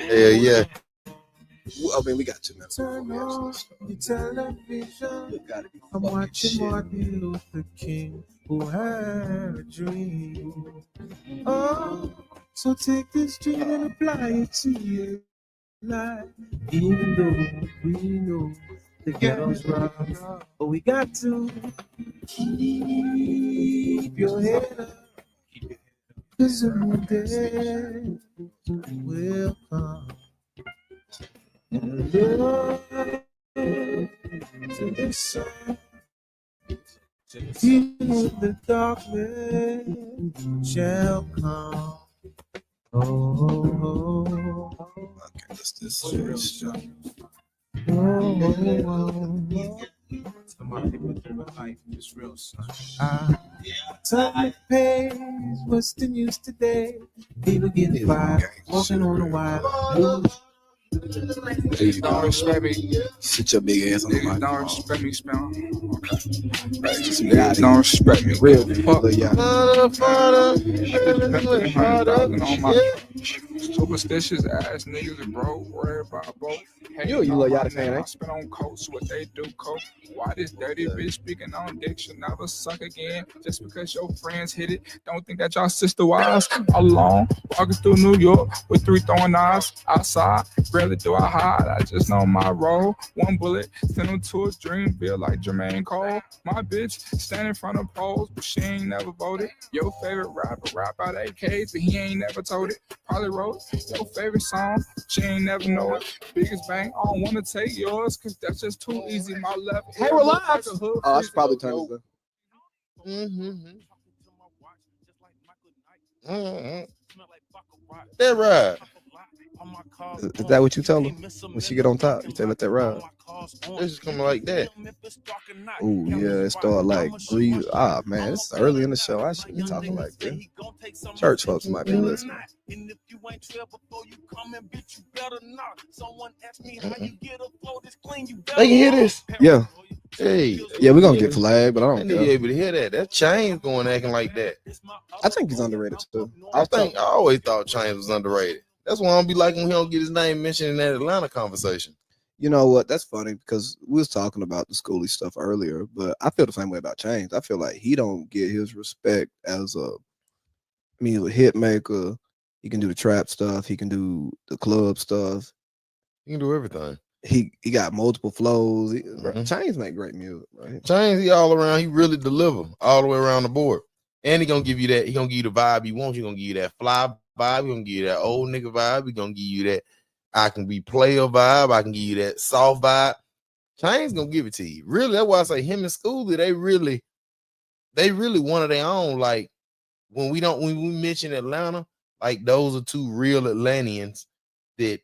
Yeah. I mean, we got 2 minutes before Turn we actually on start. the television. It gotta be I'm fucking watching shit. Martin Luther King, who had a dream. Oh, so take this dream and apply it to your life. Even though we know the ghetto's rough, but we got to keep your head up. 'Cause a new day will come. And love to the sun. Even with the darkness shall come. Oh, Okay, this shit. Somebody with the life is real, son. Time to pay. What's the news today? People get fired, walking on the wire. There you go. Sit your big ass on the mic. Don't respect me, spell. Don't respect me. Real fuck, yeah. Superstitious ass niggas, bro. Worry about both. Hey, You look Yachty fan, eh? I spit on coats, what they do, coke. Why this dirty bitch speaking on dick should never suck again? Just because your friends hit it, don't think that y'all sister wives alone. Walking through New York with 3 throwing knives outside. Rarely do I hide, I just know my role. 1 bullet, send him to a dream, feel like Jermaine Cole. My bitch stand in front of polls, but she ain't never voted. Your favorite rapper rap out AKs, but he ain't never told it. Probably wrote your favorite song, but she ain't never know it. Biggest bang, I don't wanna take yours, cause that's just too easy. My left. Hey, relax. Oh, I should probably turn this Mm-hmm. That right. Is that what you tell her when she get on top? You tell her let that ride. It's just coming like that. Oh yeah, it start like breathe. Ah man, it's early in the show. I shouldn't be talking like this. Church folks might be listening. They can hear this. Yeah, Hey, yeah, we're gonna get flagged, but I I don't need to be care. able to hear that. That Chainz going acting like that. I think he's underrated too. I always thought Chainz was underrated. That's why I don't be liking when he don't get his name mentioned in that Atlanta conversation. You know what? That's funny because we was talking about the schooly stuff earlier, but I feel the same way about Chainz. I feel like he don't get his respect as a, I mean, he's a hit maker. He can do the trap stuff. He can do the club stuff. He can do everything. He got multiple flows. Chainz make great music, right? Chainz, he all around. He really deliver all the way around the board. And he gonna give you that. He gonna give you the vibe you want. He gonna give you that fly vibe. He gonna give you that old nigga vibe. He gonna give you that I can be player vibe. I can give you that soft vibe. Chainz gonna give it to you. Really, that's why I say him and Schoolie, they really one of their own. Like when we mention Atlanta, like those are 2 real Atlanteans that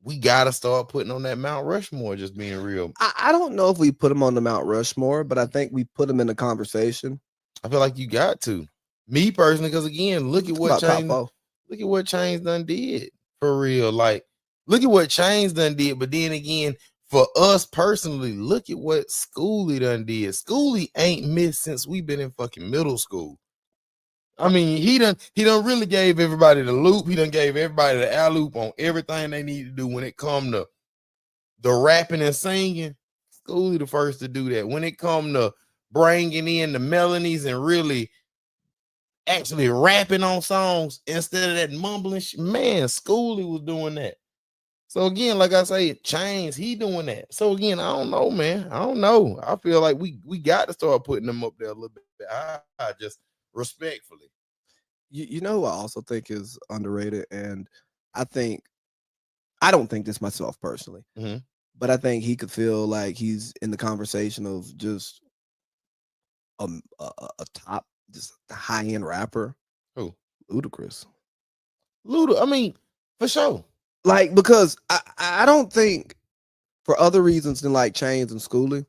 we gotta start putting on that Mount Rushmore, just being real. I don't know if we put him on the Mount Rushmore, but I think we put him in the conversation. I feel like you got to. Me personally, because again, look at what Chainz done did for real. Like, look at what Chainz done did. But then again, for us personally, look at what Schoolie done did. Schoolie ain't missed since we've been in fucking middle school. I mean, he done really gave everybody the loop. He done gave everybody the alley-oop on everything they need to do when it come to the rapping and singing. Schoolie the first to do that. When it come to bringing in the melodies and really actually rapping on songs instead of that mumbling shit, man, Schoolie was doing that. So again, like I say, Chainz, he doing that. So again, I don't know, man. I don't know. I feel like we got to start putting them up there a little bit. I just respectfully. You know who I also think is underrated, and I don't think this myself personally, but I think he could feel like he's in the conversation of just a top, just high end rapper. Who? Ludacris. I mean, for sure. Like, because I don't think, for other reasons than like Chainz and Schoolie,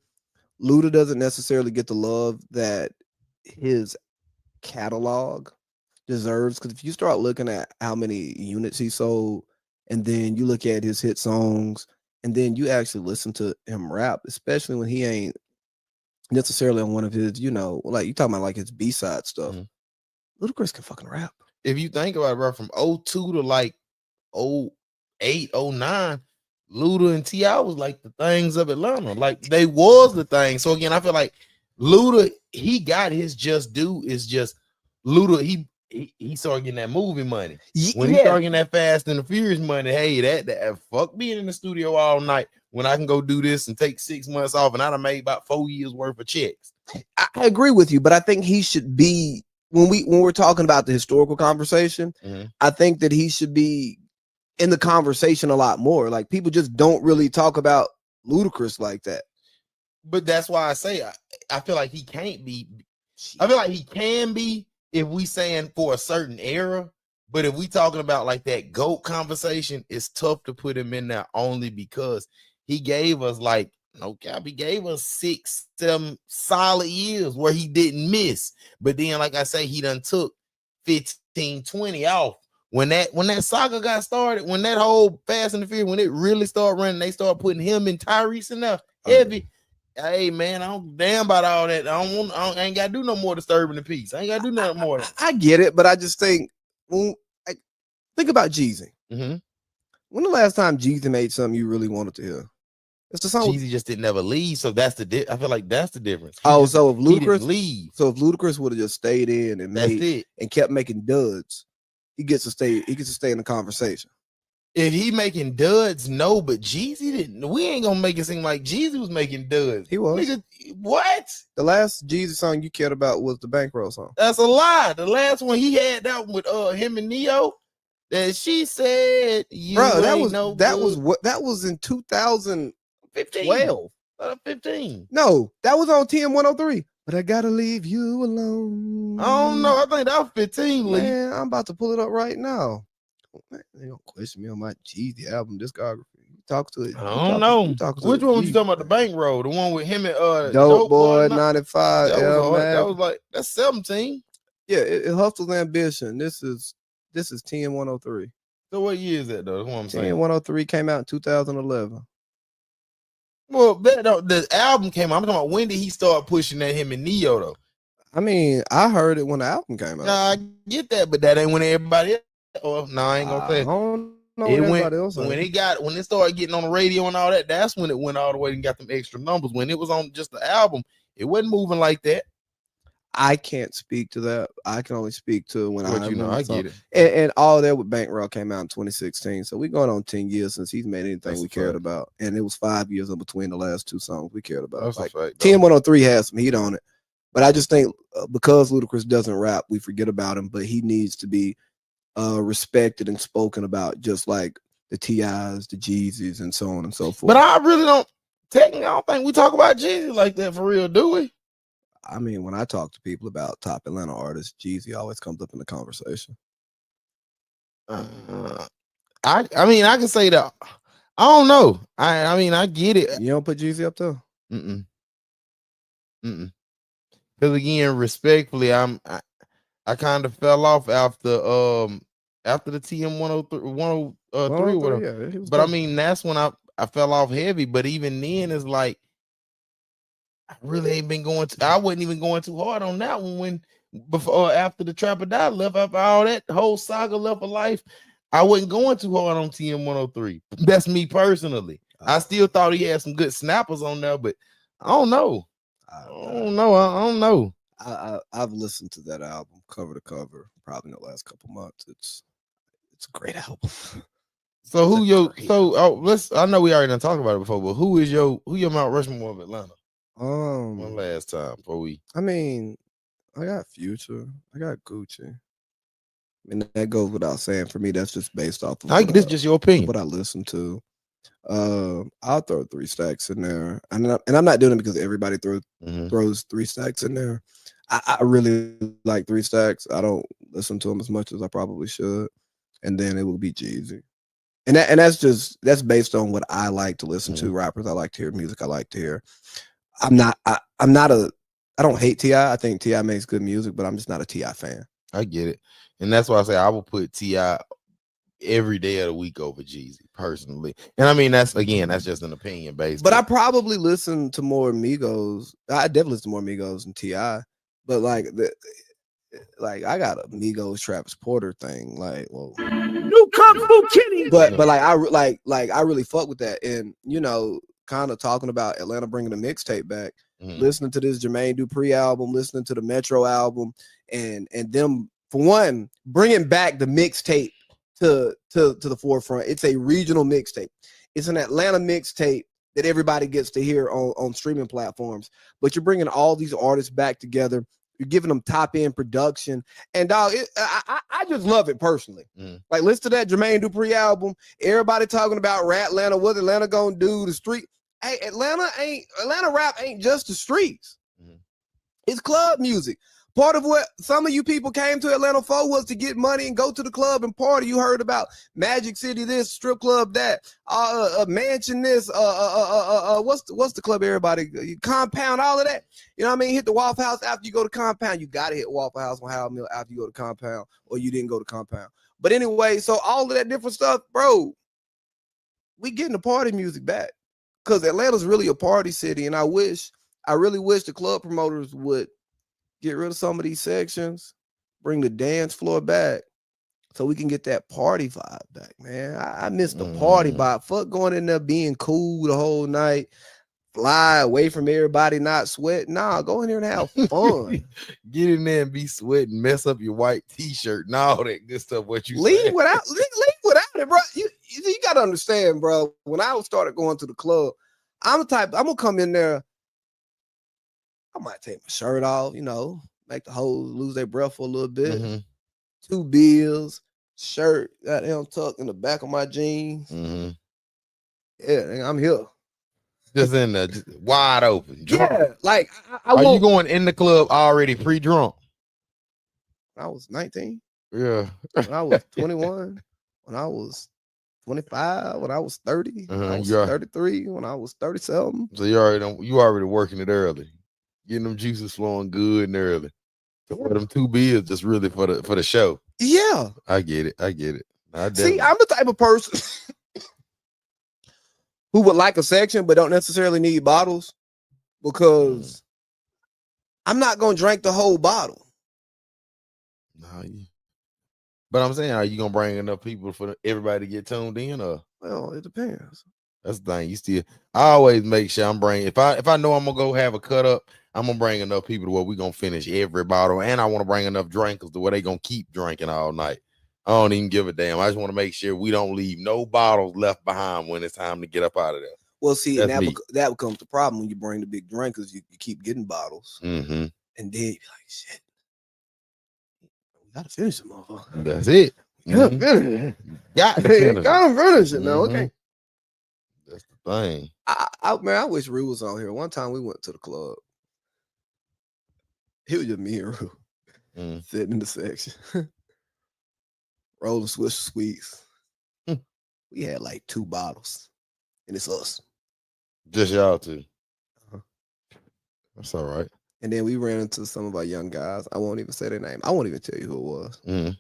Luda doesn't necessarily get the love that his catalog deserves. Because if you start looking at how many units he sold, and then you look at his hit songs, and then you actually listen to him rap, especially when he ain't necessarily on one of his, like you talking about like his B-side stuff. Ludacris can fucking rap. If you think about it, bro, from 02 to like 08, 09, Luda and T.I. was like the things of Atlanta. Like they was the thing. So again, I feel like Luda, he got his just due. Is just Luda, he started getting that movie money. When he started getting that Fast and the Furious money, hey, that fuck being in the studio all night when I can go do this and take 6 months off and I done made about 4 years worth of checks. I agree with you, but I think he should be when we're talking about the historical conversation, I think that he should be in the conversation a lot more. Like people just don't really talk about Ludacris like that. But that's why I say I feel like he can't be. I feel like he can be if we saying for a certain era. But if we talking about like that GOAT conversation, it's tough to put him in there only because he gave us like no cap. He gave us 6, 7 solid years where he didn't miss. But then, like I say, he done took 15, 20 off. When that saga got started, when that whole Fast and the Furious, when it really started running, they started putting him and Tyrese in there heavy. Hey man, I don't damn about all that. I ain't gotta do no more disturbing the peace. I ain't gotta do nothing more. I get it, but I just think think about Jeezy. When the last time Jeezy made something you really wanted to hear? It's the song. Jeezy just didn't never leave, so that's the. I feel like that's the difference. So if Ludacris leave, so if Ludacris would have just stayed in and and kept making duds, he gets to stay. He gets to stay in the conversation. If he making duds, no, but Jeezy didn't. We ain't gonna make it seem like Jeezy was making duds. He was. Nigga, what? The last Jeezy song you cared about was the Bankroll song. That's a lie. The last one he had that one with him and Neo. That she said, you bro, that was in 2012. 15. No, that was on TM103. But I gotta leave you alone. I don't know. I think that was 15. Man, I'm about to pull it up right now. Man, they don't question me on my Jeezy album discography. Talk to it. I don't know. Which one was you talking about? The Bankroll, the one with him and Dope Boy 95. That was like that's 17. Yeah, it Hustle's Ambition. This is 10-103. So what year is that though? That's what I'm saying. 10-103 came out in 2011. Well, the album came out. I'm talking about when did he start pushing at him and Neo though? I mean, I heard it when the album came out. Nah, I get that, but that ain't when everybody else. Oh, no, I ain't gonna say. I don't know it what went, else when it started getting on the radio and all that. That's when it went all the way and got them extra numbers. When it was on just the album, it wasn't moving like that. I can't speak to that. I can only speak to when I get it. And all that with Bankroll came out in 2016. So we're going on 10 years since he's made anything we cared about. And it was 5 years in between the last two songs we cared about. That's like a fact, 10-103 has some heat on it. But I just think because Ludacris doesn't rap, we forget about him. But he needs to be respected and spoken about, just like the T.I.s, the Jeezys, and so on and so forth. But I really don't think we talk about Jeezy like that for real, do we? I mean, when I talk to people about top Atlanta artists, Jeezy always comes up in the conversation. I mean, I can say that. I don't know. I mean, I get it. You don't put Jeezy up there? Because again, respectfully, I kind of fell off after the TM 103 but I mean that's when I fell off heavy. But even then, it's like I really ain't been I wasn't even going too hard on that one after the Trap or Die left, after all that whole saga left of life. I wasn't going too hard on TM 103. That's me personally. I still thought he had some good snappers on there, but I don't know. I don't know. I've listened to that album cover to cover probably in the last couple months. It's a great album. So I know we already done talked about it before, but who your Mount Rushmore of Atlanta? One last time before we. I mean, I got Future, I got Gucci. I mean, that goes without saying. For me, that's just based off of this just your opinion. What I listen to. I'll throw 3 Stacks in there, and I'm not doing it because everybody throws 3 Stacks in there. I really like 3 Stacks. I don't listen to them as much as I probably should, and then it will be Jeezy, and that's based on what I like to listen to. Rappers I like to hear, music I like to hear. I don't hate T.I. I think T.I. makes good music, but I'm just not a T.I. fan. I get it, and that's why I say I will put T.I. every day of the week over Jeezy personally. And I mean, that's just an opinion based. But I probably listen to more Migos. I definitely listen to more Migos than T.I. But like like I got a Migos Travis Porter thing. Like, well, New Kung Fu Kitty. but like I really fuck with that. And kind of talking about Atlanta bringing the mixtape back, listening to this Jermaine Dupri album, listening to the Metro album, and them for one bringing back the mixtape to the forefront. It's a regional mixtape. It's an Atlanta mixtape that everybody gets to hear on streaming platforms. But you're bringing all these artists back together. You're giving them top end production, and dog, I just love it personally. Like, listen to that Jermaine Dupri album. Everybody talking about Rat Atlanta. What Atlanta gonna do? The street. Hey, Atlanta rap ain't just the streets. It's club music. Part of what some of you people came to Atlanta for was to get money and go to the club and party. You heard about Magic City, this strip club, that, mansion, this, what's the club? Everybody, Compound, all of that. You know what I mean? Hit the Waffle House after you go to Compound. You gotta hit Waffle House on Howard Mill after you go to Compound, or you didn't go to Compound. But anyway, so all of that different stuff, bro. We getting the party music back because Atlanta's really a party city, and I really wish the club promoters would get rid of some of these sections, bring the dance floor back so we can get that party vibe back, man. I miss the party vibe. Fuck going in there being cool the whole night, fly away from everybody, not sweat. Nah, go in there and have fun. Get in there and be sweating, mess up your white t-shirt and all that good stuff. What you leave without it, bro. You got to understand, bro. When I started going to the club, I'm gonna come in there. I might take my shirt off, make the hoes lose their breath for a little bit. 2 bills, shirt, goddamn tucked in the back of my jeans. Yeah, I'm here. Just in there, just wide open. Drunk. Yeah, like Are you going in the club already pre-drunk? I was 19. Yeah. When I was 21. When I was 25. When I was 30. When I was 33. When I was 37. So you already working it early. Getting them juices flowing good and early. For them 2 bills, just really for the show. Yeah, I get it. See, I'm the type of person who would like a section but don't necessarily need bottles because I'm not gonna drink the whole bottle. But I'm saying, are you gonna bring enough people for everybody to get tuned in, or? Well, it depends. That's the thing. I always make sure I'm bringing. If I know I'm gonna go have a cut up, I'm gonna bring enough people to where we gonna finish every bottle, and I want to bring enough drinkers to where they gonna keep drinking all night. I don't even give a damn. I just want to make sure we don't leave no bottles left behind when it's time to get up out of there. Well, see, and that becomes the problem when you bring the big drinkers. You keep getting bottles, and then you be like, shit, we gotta finish them, motherfucker. That's it. Gotta finish it now. Okay. That's the thing. I wish Rue was on here. One time we went to the club. It was just me and Rue sitting in the section, rolling Swiss Sweets. We had like 2 bottles, and it's us. Just y'all 2. That's all right. And then we ran into some of our young guys. I won't even say their name. I won't even tell you who it was. And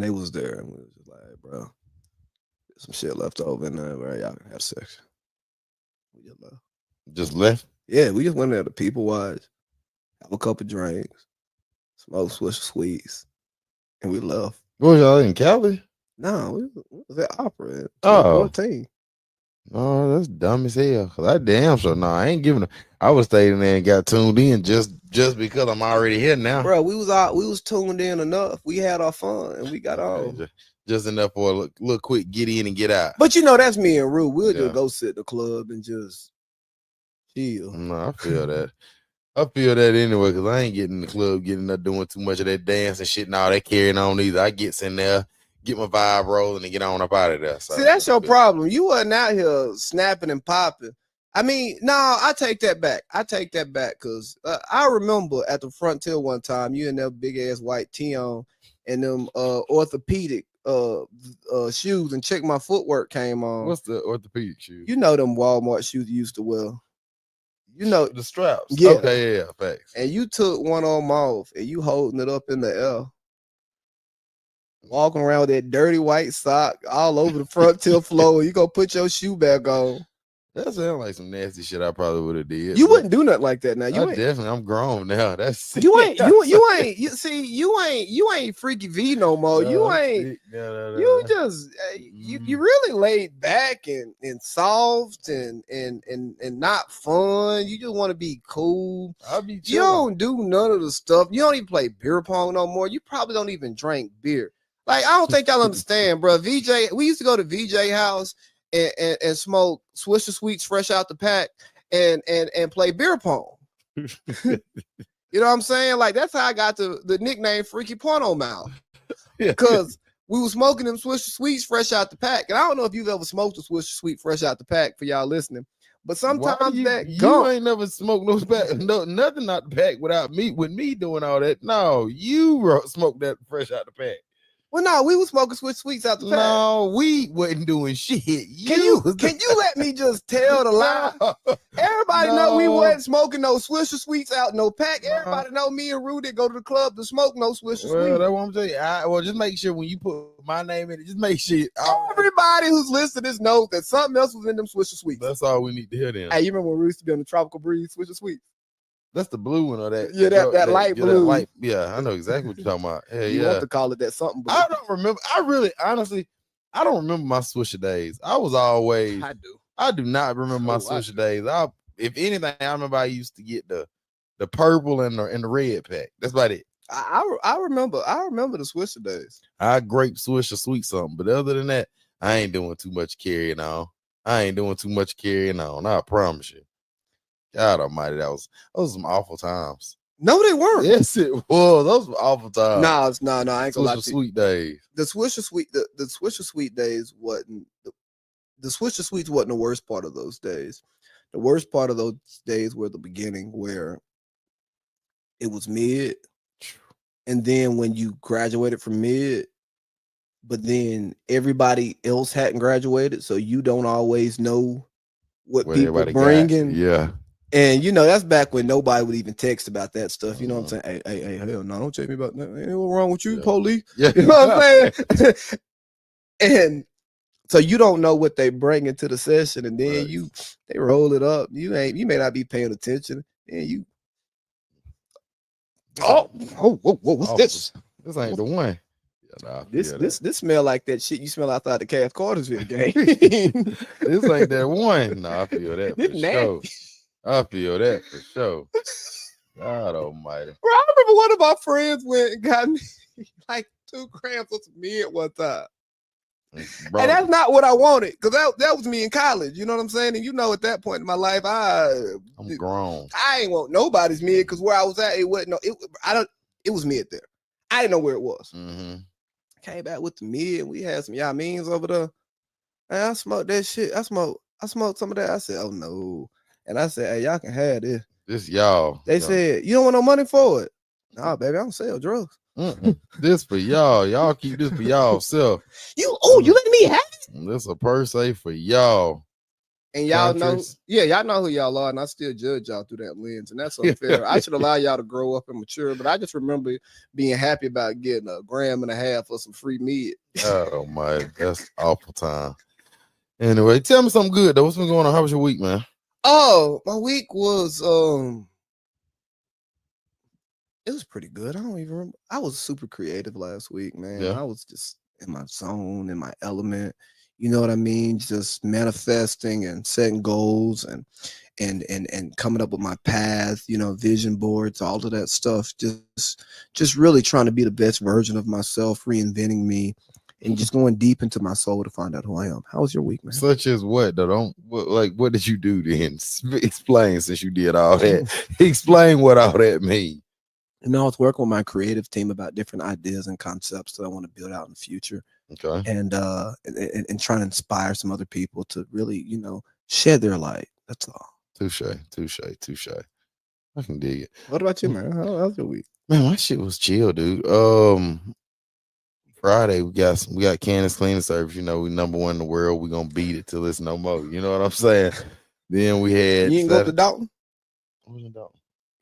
they was there, and we was just like, bro, some shit left over in there, bro. Y'all can have sex. We just left. Just left? Yeah, we just went there to people watch, have a couple drinks, smoke Swiss Sweets, and we left. What was y'all in Cali? No, we was at Opera at 14. Oh, that's dumb as hell. Cause I damn sure I ain't giving. I was staying there and got tuned in just because I'm already here now. Bro, we was tuned in enough. We had our fun and we got on. Just enough for a little quick get in and get out. But that's me and Rue. We'll just go sit in the club and just chill. No, I feel that. I feel that anyway, because I ain't getting in the club, getting up doing too much of that dance and shit and all that carrying on either. I gets in there, get my vibe rolling, and get on up out of there. So, see, that's your problem. You wasn't out here snapping and popping. I mean, no, I take that back. Because I remember at the Frontier one time, you in that big ass white tee on and them orthopedic shoes, and Check My Footwork came on. What's the orthopedic shoes? You know them Walmart shoes you used to wear. You know the straps. Yeah. Okay, yeah, facts. And you took one on them off and you holding it up in the air. Walking around with that dirty white sock all over the Frontier floor. You gonna put your shoe back on. That sounds like some nasty shit I probably would have did. You wouldn't do nothing like that now. You I'm grown now. That's you ain't Freaky V no more. You ain't you just you really laid back and soft and not fun. You just want to be cool. I'll be chilling. You don't do none of the stuff. You don't even play beer pong no more. You probably don't even drink beer. Like, I don't think y'all understand, bro. VJ, we used to go to VJ house and smoke Swisher Sweets fresh out the pack and play beer pong. You know what I'm saying? Like, that's how I got the nickname Freaky Porno Mouth. Because we were smoking them Swisher Sweets fresh out the pack. And I don't know if you've ever smoked a Swisher Sweet fresh out the pack for y'all listening. But sometimes you ain't never smoked no pack, nothing out the pack with me doing all that. No, you smoked that fresh out the pack. Well, no, we was smoking sweets out the pack. No, we wasn't doing shit. Can you let me just tell the lie? Everybody know we wasn't smoking no Swisher Sweets out no pack. Everybody know me and Rudy go to the club to smoke no Swisher Sweets. Well, that's what I'm saying. Well, just make sure when you put my name in it, just make sure everybody who's listening this knows that something else was in them Swisher Sweets. That's all we need to hear then. Hey, you remember when we used to be on the Tropical Breeze Swisher Sweets? That's the blue one or that? Yeah, that light blue. Yeah, I know exactly what you're talking about. You want to call it that something blue. I don't remember. Honestly, I don't remember my Swisher days. I do not remember my Swisher days. If anything, I remember I used to get the purple and the red pack. That's about it. I remember the Swisher days. I grape Swisher sweet something, but other than that, I ain't doing too much carrying on. I promise you. God almighty, those were some awful times. No, they weren't. Yes, it was. Those were awful times. No, I ain't gonna lie to you. Sweet days. The Swisher Sweet days wasn't the Swisher Sweets wasn't the worst part of those days. The worst part of those days were the beginning, where it was mid, and then when you graduated from mid, but then everybody else hadn't graduated, so you don't always know what people bringing. Yeah. And that's back when nobody would even text about that stuff. You know what I'm saying? Hey, hell no, don't text me about that. Ain't nothing wrong with you, police. Yeah. You know what I'm saying? And so you don't know what they bring into the session, and then they roll it up. You may not be paying attention, and you. What's this? This ain't the one. This smell like that shit you smell outside the Cass Cartersville game. This ain't that one. No, I feel that for sure. I feel that for sure. God almighty. Bro, I remember one of my friends went and got me like 2 grams of some mid one time. Bro. And that's not what I wanted, because that was me in college. You know what I'm saying? And at that point in my life, I'm grown. I ain't want nobody's mid, because where I was at, it wasn't. It was mid there. I didn't know where it was. Mm-hmm. Came back with the mid. We had some y'all means over there. And I smoked that shit. I smoked some of that. I said, oh no. And I said, hey, y'all can have this. This y'all. They said, you don't want no money for it. Nah, baby, I don't sell drugs. This for y'all. Y'all keep this for y'all self. You let me have it? This a per se for y'all. And y'all know who y'all are, and I still judge y'all through that lens, and that's unfair. I should allow y'all to grow up and mature, but I just remember being happy about getting 1.5 grams of some free meat. Oh my, that's awful time. Anyway, tell me something good though. What's been going on? How was your week, man? Oh, my week was it was pretty good. I don't even remember. I was super creative last week, man. Yeah. I was just in my zone, in my element. You know what I mean? Just manifesting and setting goals and coming up with my path, vision boards, all of that stuff. Just really trying to be the best version of myself, reinventing me, and just going deep into my soul to find out who I am. How was your week, man? Such as what, though? What did you do then? Explain, since you did all that. Explain what all that means. And I was working with my creative team about different ideas and concepts that I want to build out in the future. Okay. And trying to inspire some other people to really, shed their light. That's all. Touche. I can dig it. What about you, man? How's your week? Man, my shit was chill, dude. Friday we got Candace Cleaning Service. We #1 in the world. We gonna beat it till it's no more. You know what I'm saying? Then we had. You didn't go to Dalton? I was in Dalton.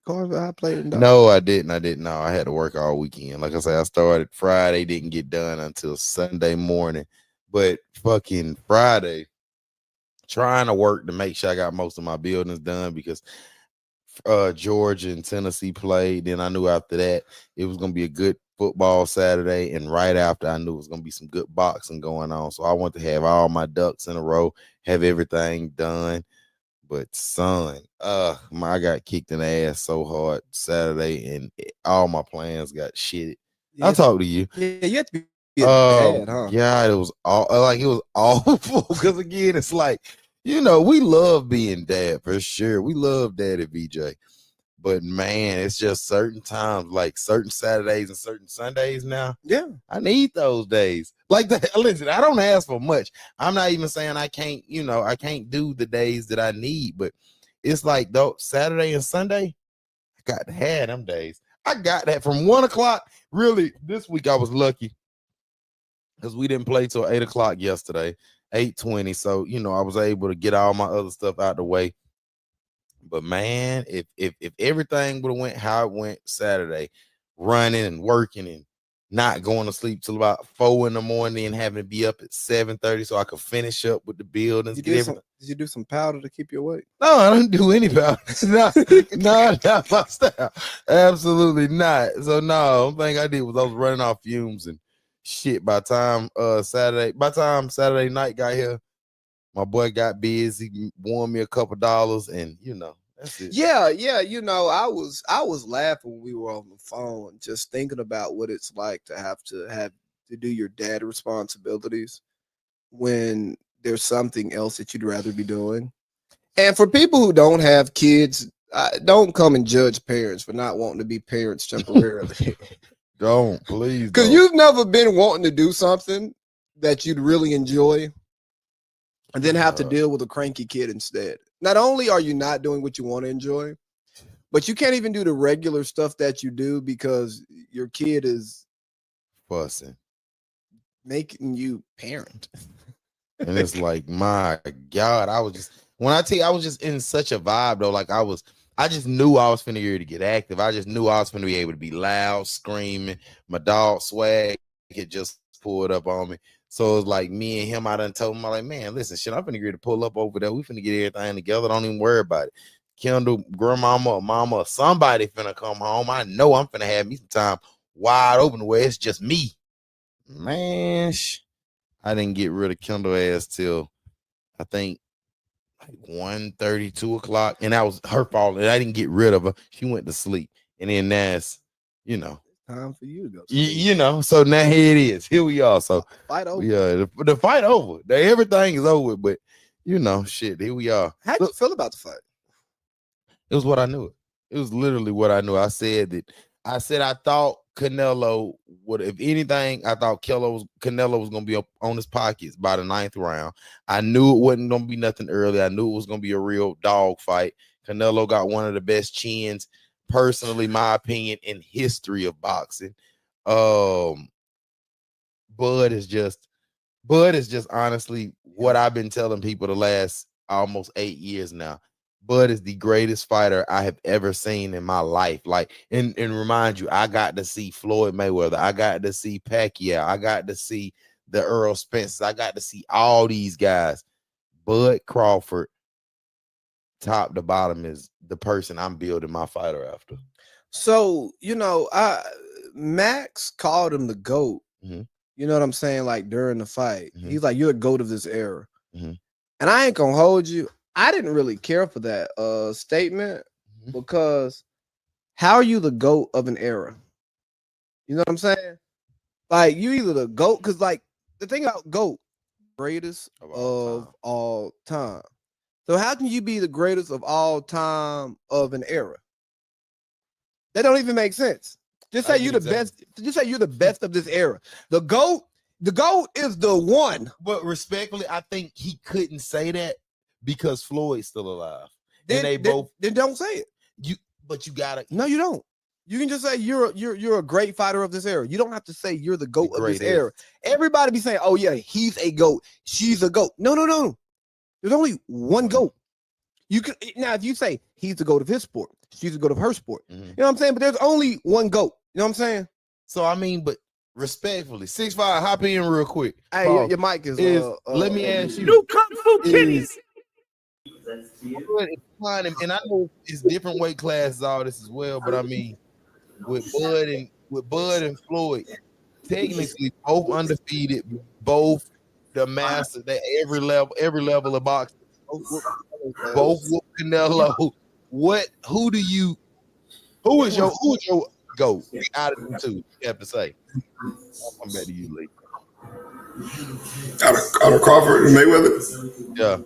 I played in Dalton. No, I didn't. No, I had to work all weekend. Like I said, I started Friday, didn't get done until Sunday morning. But fucking Friday, trying to work to make sure I got most of my buildings done because Georgia and Tennessee played. Then I knew after that it was gonna be a good football Saturday, and right after I knew it was gonna be some good boxing going on. So I want to have all my ducks in a row, have everything done. But son, I got kicked in the ass so hard Saturday, and all my plans got shitted. I'll talk to you. Yeah, you have to be bad, huh? God, it was awful. Because again, it's like, we love being dad for sure. We love Daddy VJ. But man, it's just certain times, like certain Saturdays and certain Sundays now. Yeah. I need those days. Like that. Listen, I don't ask for much. I'm not even saying I can't, I can't do the days that I need, but it's like though Saturday and Sunday, I got to have them days. I got that from 1 o'clock. Really, this week I was lucky because we didn't play till 8 o'clock yesterday, 8:20. So, I was able to get all my other stuff out the way. But man, if everything would have went how it went Saturday, running and working and not going to sleep till about 4 in the morning and having to be up at 7:30 so I could finish up with the buildings. Did you do some powder to keep you awake? No, I don't do any powder. No, not my style. Absolutely not. So no, the thing I did was I was running off fumes and shit. By the time Saturday night got here, my boy got busy, won me a couple dollars, and that's it. Yeah. I was laughing when we were on the phone, just thinking about what it's like to have to do your dad responsibilities when there's something else that you'd rather be doing. And for people who don't have kids, don't come and judge parents for not wanting to be parents temporarily. Don't, please. Because you've never been wanting to do something that you'd really enjoy and then have to deal with a cranky kid instead. Not only are you not doing what you want to enjoy, but you can't even do the regular stuff that you do because your kid is fussing, making you parent. And it's like, my God, I was just in such a vibe though. Like I just knew I was finna be able to get active. I just knew I was finna be able to be loud, screaming. My dog Swag had just pulled up on me. So it was like me and him, I done told him, I'm like, man, listen, shit, I'm finna get to pull up over there. We finna get everything together. Don't even worry about it. Kendall, grandmama, or mama, or somebody finna come home. I know I'm finna have me some time wide open where it's just me. Man, I didn't get rid of Kendall ass till I think like 1:30, 2 o'clock. And that was her fault. And I didn't get rid of her. She went to sleep. And then that's, time for you to go. So now here it is. Here we are. So fight over. Yeah, the fight over. Everything is over, but shit, here we are. How do you feel about the fight? It was what I knew. It was literally what I knew. I said I thought Canelo would, if anything, I thought Canelo was gonna be up on his pockets by the 9th round. I knew it wasn't gonna be nothing early. I knew it was gonna be a real dog fight. Canelo got one of the best chins, personally, my opinion, in history of boxing. Bud is just honestly what I've been telling people the last almost 8 years now. Bud is the greatest fighter I have ever seen in my life. Like, and remind you, I got to see Floyd Mayweather. I got to see Pacquiao. I got to see the Earl Spencers. I got to see all these guys. Bud Crawford, top to bottom, is the person I'm building my fighter after. So, Max called him the GOAT. Mm-hmm. You know what I'm saying? Like during the fight, mm-hmm. He's like, you're the GOAT of this era. Mm-hmm. And I ain't gonna hold you. I didn't really care for that statement because how are you the GOAT of an era? You know what I'm saying? Like, you either the GOAT, because like the thing about GOAT, greatest of all time. So how can you be the greatest of all time of an era? That don't even make sense. Just say you're the best. Just say you're the best of this era. The GOAT is the one. But respectfully, I think he couldn't say that because Floyd's still alive. Then don't say it. But you gotta. No, you don't. You can just say you're a great fighter of this era. You don't have to say you're the GOAT of this era. Everybody be saying, oh yeah, he's a GOAT. She's a GOAT. No. There's only one GOAT. You can now if you say he's the GOAT of his sport, she's the GOAT of her sport. Mm-hmm. You know what I'm saying? But there's only one GOAT. You know what I'm saying? So I mean, but respectfully, 6'5", hop in real quick. Hey, your mic is let me ask you. New Kung Fu Kitties. And I know it's different weight classes, all this as well. But I mean, with Bud and Floyd, technically both undefeated, both the master. They every level of boxing. Both with Canelo. Who is your GOAT out of them two? You have to say. I'll come back to you, Lee. Out of Crawford and Mayweather? Yeah.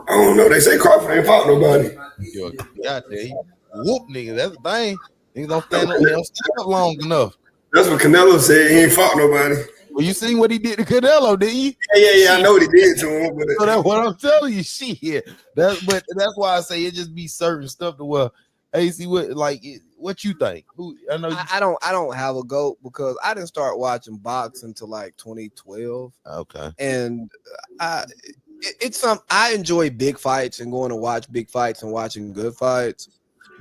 I don't know. They say Crawford ain't fought nobody. Yo, God damn, whoop niggas. That's the thing. Niggas don't stand up long enough. That's what Canelo said. He ain't fought nobody. Well, you seen what he did to Canelo, didn't you? Yeah. I know what he did to him. But so that's what I'm telling you. Shit. That's why I say it just be certain stuff to where, hey, see what you think? I don't have a GOAT because I didn't start watching boxing until like 2012. Okay. And I enjoy big fights and going to watch big fights and watching good fights,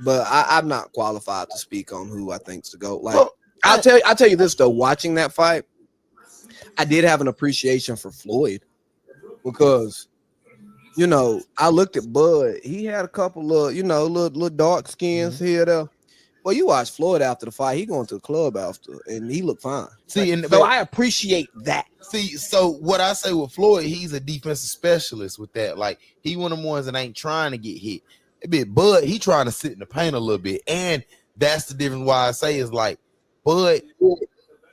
but I'm not qualified to speak on who I think's the GOAT. Like I'll tell you this though, watching that fight, I did have an appreciation for Floyd because I looked at Bud. He had a couple of little dark skins here there. Well, you watch Floyd after the fight, he going to the club after, and he looked fine. So I appreciate that. See, so what I say with Floyd, he's a defensive specialist with that. Like, he one of them ones that ain't trying to get hit. Bud, he trying to sit in the paint a little bit. And that's the difference why I say is like, Bud,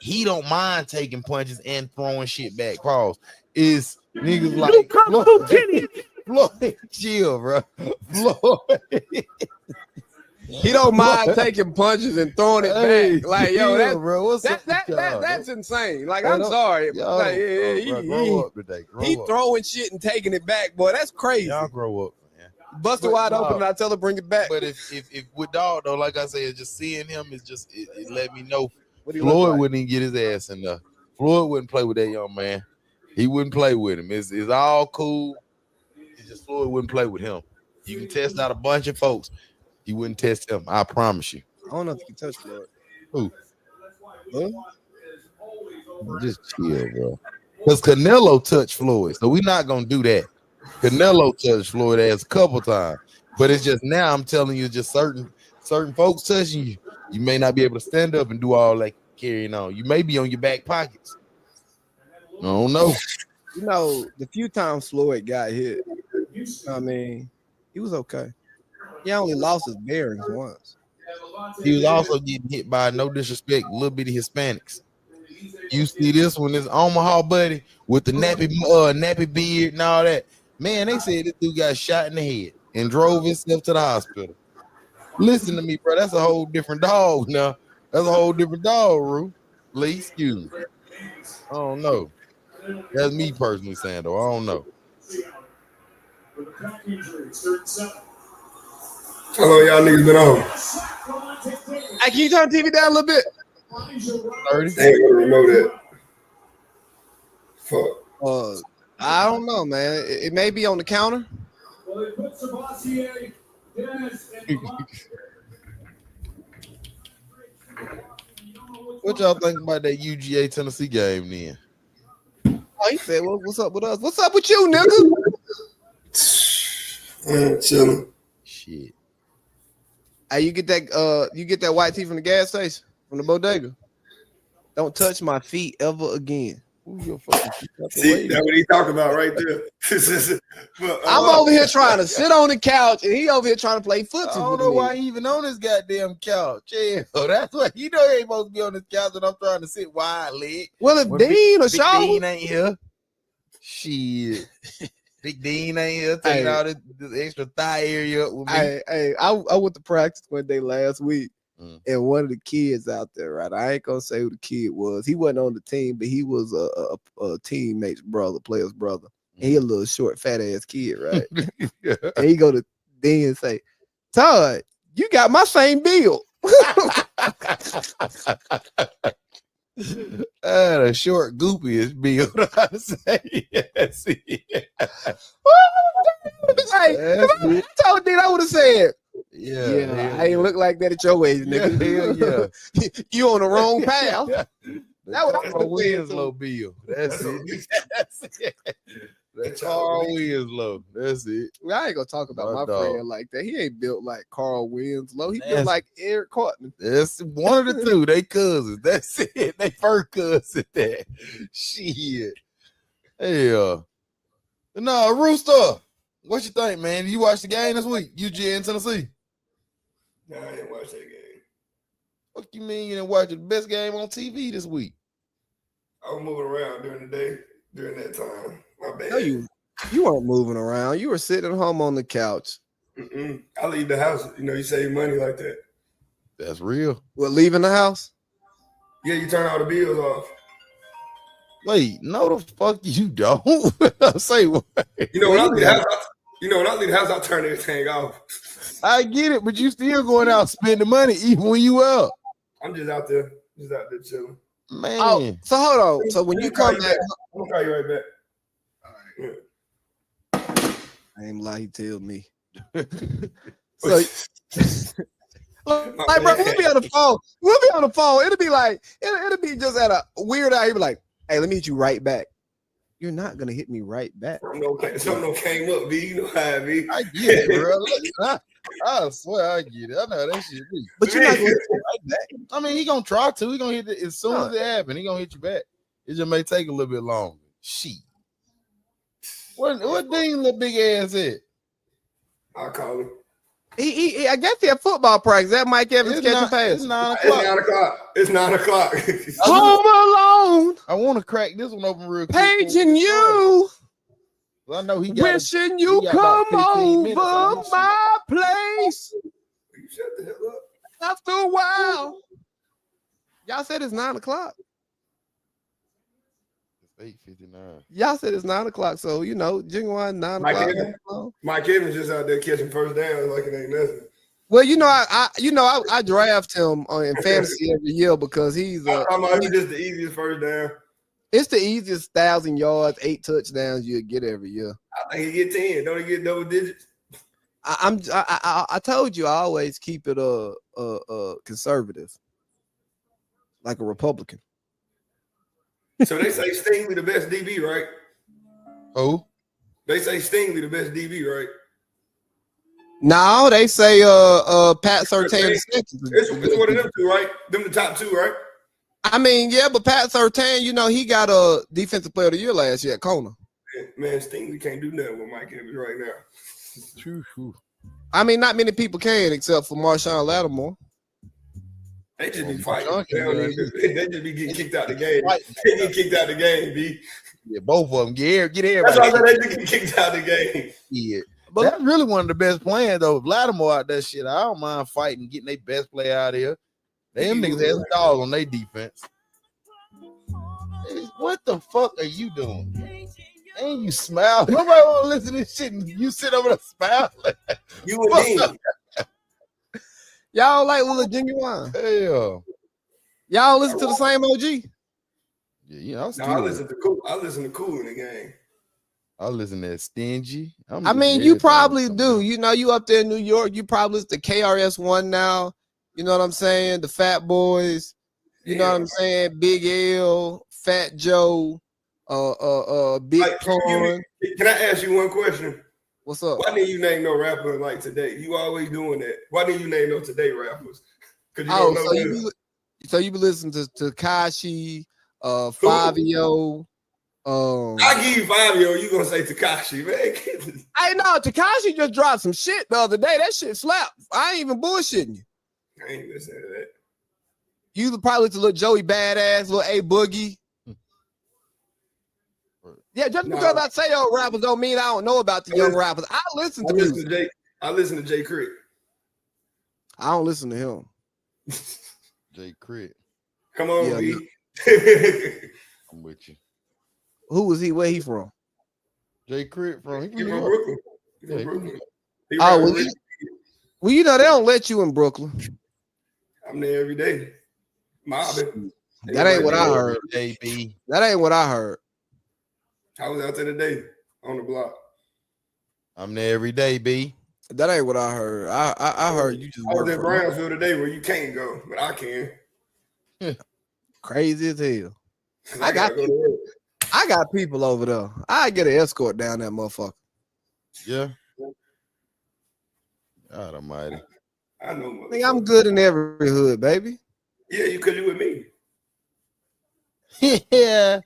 he don't mind taking punches and throwing shit back. Pause. Is niggas like Floyd, chill, bro. Floyd. He don't mind taking punches and throwing it back. Like, yo, that's insane. Like, I'm sorry. Like, grow up today. He throwing shit and taking it back, boy. That's crazy. Y'all grow up, man. Busted wide open, and I tell her bring it back. But if with Dog though, like I said, just seeing him is just it let me know Floyd wouldn't even get his ass in there. Floyd wouldn't play with that young man. He wouldn't play with him. It's all cool. It's just Floyd wouldn't play with him. You can test out a bunch of folks. You wouldn't test him. I promise you. I don't know if you can touch Floyd. Who? Huh? Just chill, bro. Because Canelo touched Floyd, so we're not gonna do that. Canelo touched Floyd ass a couple times, but it's just now I'm telling you, just certain folks touching you. You may not be able to stand up and do all that carrying on. You may be on your back pockets. I don't know. The few times Floyd got hit, I mean, he was okay. He only lost his bearings once. He was also getting hit by, no disrespect, little bitty Hispanics. You see this one, this Omaha buddy with the nappy beard and all that. Man, they said this dude got shot in the head and drove himself to the hospital. Listen to me, bro. That's a whole different dog now. That's a whole different dog, Rue. Lee, excuse me. I don't know. That's me personally saying, though. I don't know. How long y'all niggas been on? Hey, can you turn the TV down a little bit? 30. I ain't gonna remote it. Fuck. I don't know, man. It may be on the counter. What y'all think about that UGA Tennessee game then? Oh, he said, well, what's up with us? What's up with you, nigga? Chilling. Shit. Hey, you get that white tea from the gas station, from the bodega. Don't touch my feet ever again. See, that's what he talking about right there. But, I'm over here trying to sit on the couch, and he over here trying to play footsie. I don't know why he even on this goddamn couch. Yeah, that's what he he ain't supposed to be on this couch, and I'm trying to sit wide leg. Well, if Dean or Shaw Dean ain't here, shit. Big Dean ain't here taking all this extra thigh area up with me. I went to practice one day last week. And one of the kids out there, right? I ain't gonna say who the kid was. He wasn't on the team, but he was a teammate's brother, player's brother. And he a little short, fat ass kid, right? Yeah. And he go to Dean and say, "Todd, you got my same build." The short goopy build. I say, yes. I told Dean I would have said. Yeah, I ain't look like that at your age, nigga. Yeah. You on the wrong path. That was Carl Winslow bill. That's it. That's it. That's Carl Winslow. That's it. I ain't gonna talk about my friend like that. He ain't built like Carl Winslow. He built like Eric Cartman. That's one of the two. They cousins. That's it. They first cousins. That shit. Yeah. No, Rooster. What you think, man? You watch the game this week? UGA in Tennessee? No, I didn't watch that game. What you mean you didn't watch the best game on TV this week? I was moving around during the day during that time. My bad. No, you weren't moving around. You were sitting at home on the couch. I leave the house. You know, you save money like that. That's real. What, leaving the house? Yeah, you turn all the bills off. Wait, no the fuck you don't. Say what? You know, when I leave the house, I turn everything off. I get it, but you still going out spending money even when you out. I'm just out there chilling. Man. Oh, so hold on. So when you come back, I'm gonna call you right back. All right. I ain't lie, he tell me. So like, bro, we'll be on the phone. It'll be like, it'll be just at a weird hour. He'll be like, hey, let me hit you right back. You're not gonna hit me right back. Something came up, B. You know how it be. I get it, bro. I swear I get it. I know that shit be. But you're not gonna hit me right back. I mean, he gonna try to. He gonna hit it as soon as it happens. He gonna hit you back. It just may take a little bit longer. Shit. What Dean little big ass at? I'll call him. He I guess he had football practice. That Mike Evans catching pass. It's 9 o'clock. It's 9 o'clock. Home alone. I want to crack this one open real quick. Paging you. Well, I know he got wishing you come over my place. You shut the hell up. After a while. Y'all said it's 9 o'clock. It's 8:59. Y'all said it's 9 o'clock. So, you know, Genuine 9 o'clock. Mike Evans just out there catching first down like it ain't nothing. Well, I draft him in fantasy every year because he's just the easiest first down. It's the easiest 1,000 yards, 8 touchdowns you'll get every year. I think he get 10. Don't he get double digits? I told you I always keep it conservative, like a Republican. So they say Stingley the best DB, right? Who? They say Stingley the best DB, right? No, they say Pat Surtain. It's one of them two, right? Them the top two, right? I mean, yeah, but Pat Surtain, you know, he got a defensive player of the year last year at Kona. Man, Stingley can't do nothing with Mike Evans right now. True. I mean, not many people can except for Marshawn Lattimore. They just be fighting. They just be getting kicked out the game. They get kicked out the game, B. Yeah, both of them. Get everybody. That's why I said they just get kicked out the game. Yeah. But that's really one of the best plans, though. Lattimore out that shit. I don't mind fighting, getting their best player out of here. Them niggas has a dog on their defense. What the fuck are you doing? And you smile. Nobody want to listen to this shit and you sit over there smiling. You and me. Y'all like Will Genuine? Hell. Y'all listen to the same OG? Yeah, I listen to Cool in the game. I listen to Stingy. I mean, you probably do. You know, you up there in New York, you probably listen to KRS-One now. You know what I'm saying? The Fat Boys. You know what I'm saying? Big L, Fat Joe, Big Corn. Can I ask you one question? What's up? Why didn't you name no rapper like today? You always doing that. Why didn't you name no today rappers? So you be listening to Tekashi, Fabio. I give you Fabio, you gonna say Tekashi, man. I know Tekashi just dropped some shit the other day. That shit slapped. I ain't even bullshitting you. I ain't listening to that. You probably to little Joey Badass, little A Boogie. Yeah, just because I say old rappers don't mean I don't know about the young rappers. I listen to music. I listen to Jay Crit. I don't listen to him. Jay Crit. Come on, yeah, B. I'm with you. Who was he? Where he from? Jay Crit from Brooklyn. Well, you know they don't let you in Brooklyn. I'm there every day. Mobbing. That ain't what I heard. JB. That ain't what I heard. I was out there today on the block. I'm there every day, B. That ain't what I heard. I heard you just. I was in Brownsville today where you can't go, but I can. crazy as hell. I got people over there. I get an escort down that motherfucker. Yeah. God almighty. I know. I'm good in every hood, baby. Yeah, you could do with me. Yeah.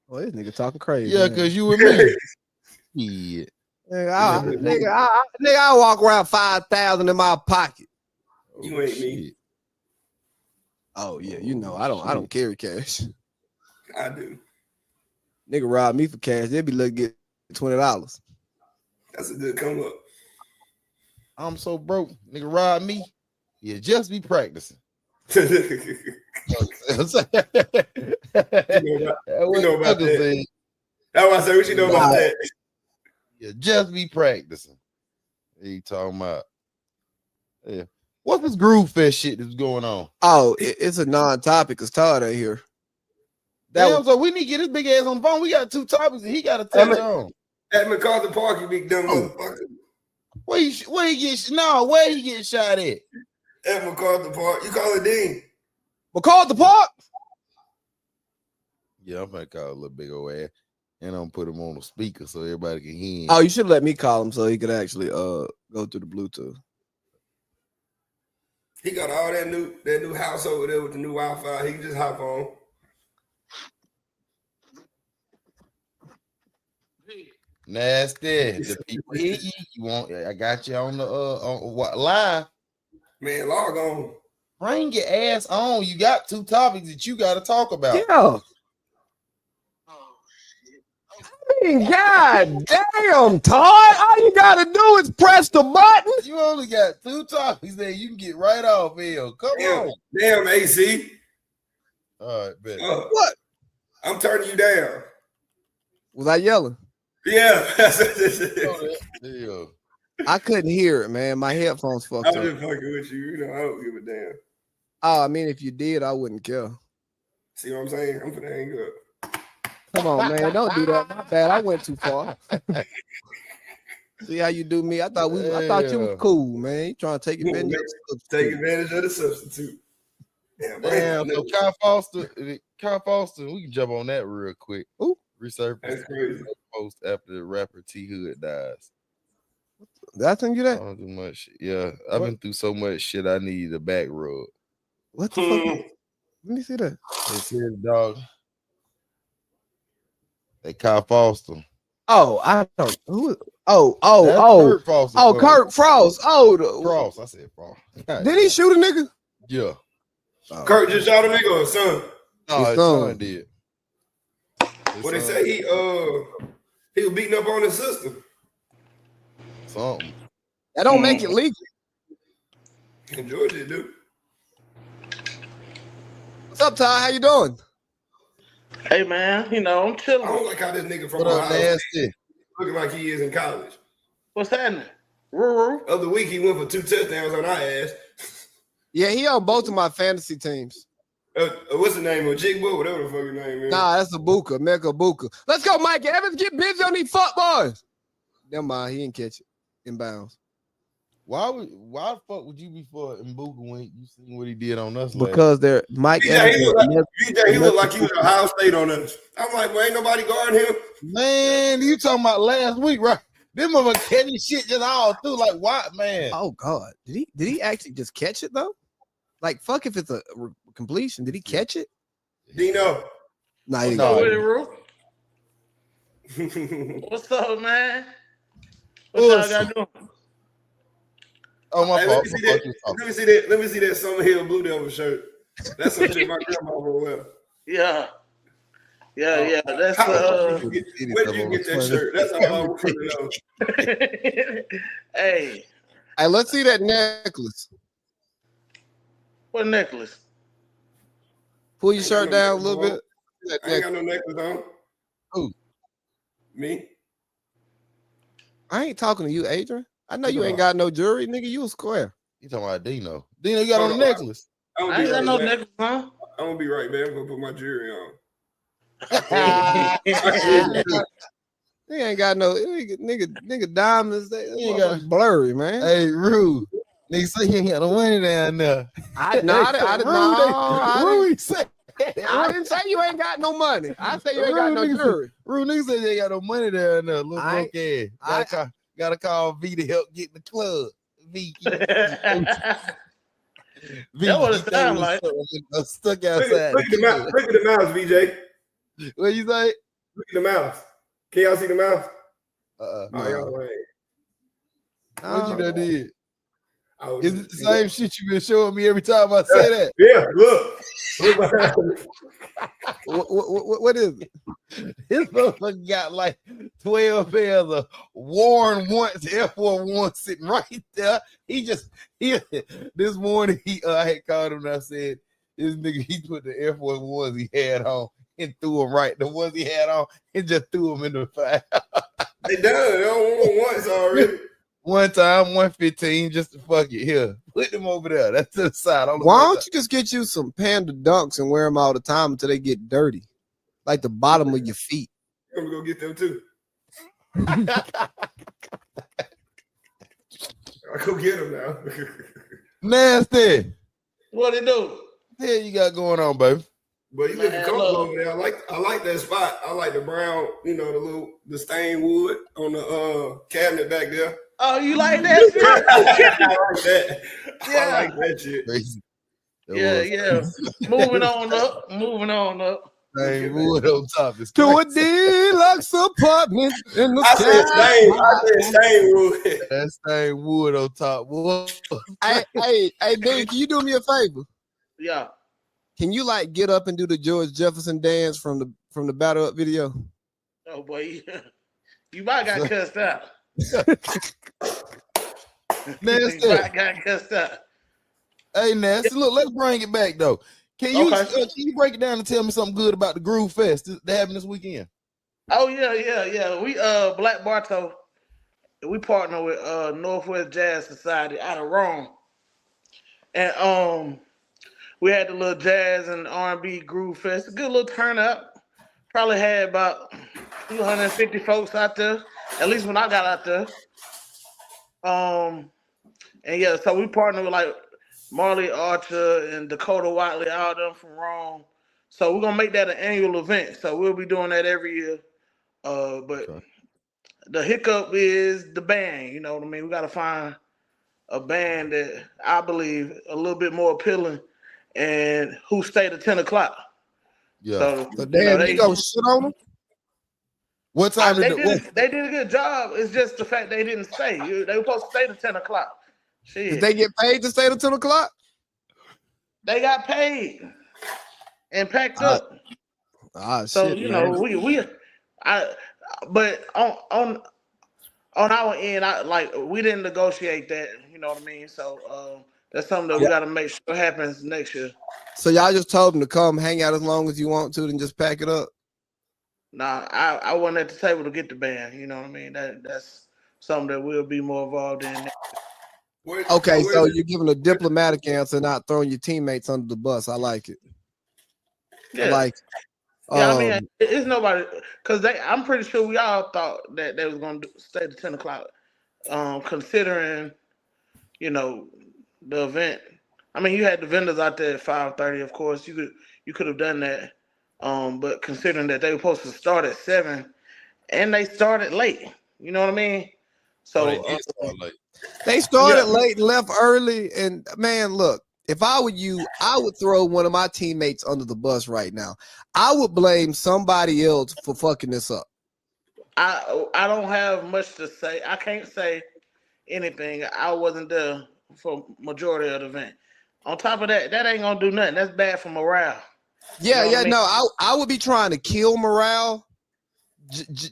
Well, this nigga talking crazy. Yeah, because you with me. Yeah. Nigga, I walk around 5,000 in my pocket. You ain't me. Oh yeah, you know I don't carry cash. I do. Nigga rob me for cash. They be looking at $20. That's a good come up. I'm so broke. Nigga rob me. Yeah, just be practicing. You know about that. That's why I said, what you know about that? Yeah, just be practicing. He talking about. Yeah. What's this groove fest shit that's going on? Oh, it's a non-topic because Todd ain't here. So we need to get this big ass on the phone. We got 2 topics that he got to touch on. At MacArthur Park, you big dumb motherfucker. Where he get shot at? At MacArthur Park. You call it Dean. MacArthur Park? Yeah, I'm gonna call a little big old ass. And I'm gonna put him on the speaker so everybody can hear him. Oh, you should let me call him so he could actually go through the Bluetooth. He got all that new house over there with the new Wi-Fi. He can just hop on. Nasty. The people hear you. You want? I got you on the on what live. Man, log on. Bring your ass on. You got 2 topics that you got to talk about. Yeah. I mean, God damn, Todd. All you gotta do is press the button. You only got 2 topics that you can get right off here. Come on. Damn, AC. All right, bet. What? I'm turning you down. Was I yelling? Yeah. I couldn't hear it, man. My headphones fucked up. I'm just fucking with you. You know, I don't give a damn. Oh, I mean, if you did, I wouldn't care. See what I'm saying? I'm finna hang up. Come on, man. Don't do that. My bad. I went too far. See how you do me? I thought you was cool, man. You trying to take advantage of the substitute. Damn. So Kyle Foster, we can jump on that real quick. Ooh. Resurface. That's crazy. Post after the rapper T Hood dies. Did I think you that? I don't do much. Yeah, I've been through so much shit. I need a back rub. What the fuck? Let me see that. They said, dog. They Kyle Foster. Oh, I don't. Who? Kirk Foster. Oh, Kirk Frost. Frost. I said Frost. Did he shoot a nigga? Yeah. Kirk just shot a nigga or his son? No, his son did. What they say? He was beating up on his sister. Something. That don't make it legal. In Georgia, dude. What's up, Ty? How you doing? Hey man, I'm chilling. I don't like how this nigga from What up, Ohio nasty? looking like he is in college. What's happening? Ruru? Other week he went for 2 touchdowns on our ass. Yeah, he on both of my fantasy teams. What's the name of Jigbo? Whatever the fuck his name is. Nah, that's Abuka, Mecca Abuka. Let's go, Mike Evans. Get busy on these fuck boys. Never mind, he didn't catch it in bounds. Why the fuck would you be for Mbuka when you seen what he did on us? Because they're Mike Evans. He looked like he was Ohio State on us. I'm like, well, ain't nobody guarding him. Man, you talking about last week, right? Them of a catching shit just all through. Like, what, man? Oh God, did he actually just catch it though? Like, fuck if it's a completion. Did he catch it? Dino. Nah, What's up with it, Ru? What's up, man? What y'all got doing? Oh, my fault. Let me see that Summer Hill Blue Devil shirt. That's some shit my grandma will wear. Yeah. That's where did you get that shirt? That's all I want to know. Hey, let's see that necklace. What necklace? Pull your shirt down a little bit. I ain't got no necklace on. Who? Me? I ain't talking to you, Adrian. I know you ain't got no jewelry, nigga. You a square. You talking about Dino? Dino, you got on a necklace. I ain't got no necklace, huh? I'm gonna be right back. I'm gonna put my jewelry on. They ain't got no nigga diamonds. They ain't got blurry, man. Hey, Rue, Nigga say he ain't got no money down there. I didn't say you ain't got no money. I say you ain't got no jury. Rude nigga said they ain't got no money down there. Little broke ass. Gotta call V to help get in the club. V. That what it sound like. Stuck outside. Look at the mouse, VJ. What you say? Look at the mouse. Can y'all see the mouse? No. What you done did? Is it the same shit you been showing me every time I say that? Yeah, look. What is it? This motherfucker got like 12 pairs of worn once Air Force One sitting right there. This morning I had called him and I said, this nigga, he put the Air Force Ones he had on and threw them right. The ones he had on and just threw them in the fire. They done. They don't want once already. One time, 115, just to fuck it. Here, put them over there. That's to the side. Why don't you just get you some Panda Dunks and wear them all the time until they get dirty? Like the bottom of your feet. I'm gonna go get them too. I'll go get them now. Nasty. What it do? What the hell you got going on, baby? But you look comfortable over there. I like that spot. I like the brown, the stained wood on the cabinet back there. Oh, you like that shit? I like that. Yeah. I like that shit. Yeah. Moving on up. Stained wood on top. To a deluxe apartment in the I said stained wood. That stained wood on top. Whoa. Hey, Ben, can you do me a favor? Yeah. Can you like get up and do the George Jefferson dance from the Battle Up video? Oh boy, you might got cussed out. Nasty. You might got cussed out. Hey, Nasty, look, let's bring it back though. Can you break it down and tell me something good about the Groove Fest that happened this weekend? Oh yeah. We Black Bartow, we partner with Northwest Jazz Society out of Rome, and we had the little jazz and R&B Groove Fest. A good little turnout. Probably had about 250 folks out there, at least when I got out there. And yeah, so we partnered with like Marley Archer and Dakota Watley, all them from Rome. So we're gonna make that an annual event. So we'll be doing that every year. But the hiccup is the band. You know what I mean? We gotta find a band that I believe a little bit more appealing and who stayed at 10 o'clock. Yeah. So damn, you gonna shit on them? What time they did a good job. It's just the fact they didn't stay. They were supposed to stay to 10 o'clock. Shit. Did they get paid to stay to 10 o'clock? They got paid and packed up. So shit, you know, but on our end, we didn't negotiate that. You know what I mean? So that's something that we got to make sure happens next year. So y'all just told them to come hang out as long as you want to, and just pack it up. Nah, I wasn't at the table to get the band. You know what I mean? That's something that we'll be more involved in. Okay, so you're giving a diplomatic answer, not throwing your teammates under the bus. I like it. Yeah. I like it. Yeah, I mean, it's nobody, because I'm pretty sure we all thought that they was going to stay to 10 o'clock, considering, the event. I mean, you had the vendors out there at 5:30, of course. You could have done that, but considering that they were supposed to start at 7, and they started late, you know what I mean? So they started late and left early, and man, look. If I were you, I would throw one of my teammates under the bus right now. I would blame somebody else for fucking this up. I don't have much to say. I can't say anything. I wasn't there for majority of the event. On top of that, that ain't gonna do nothing. That's bad for morale. Yeah, you know what I mean? No, I would be trying to kill morale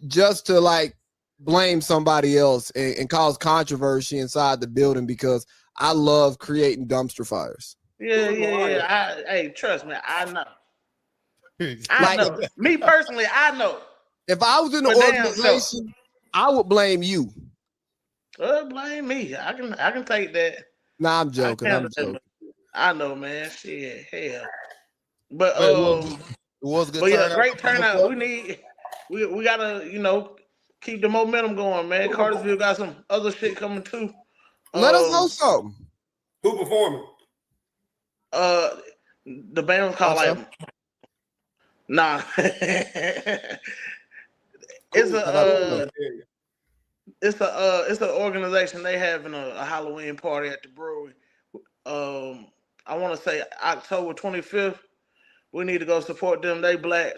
just to like blame somebody else and cause controversy inside the building because I love creating dumpster fires. Yeah. Hey, trust me, I know. I know. Me personally, I know. If I was in the organization, I would blame you. Blame me. I can take that. Nah, I'm joking. I know, man. Shit, hell. But it was good. But yeah, great turnout. We gotta, keep the momentum going, man. Cartersville got some other shit coming too. Let us know something. Who performing? The band was called like nah. It's an organization. They having a Halloween party at the brewery. I want to say October 25th. We need to go support them. They black.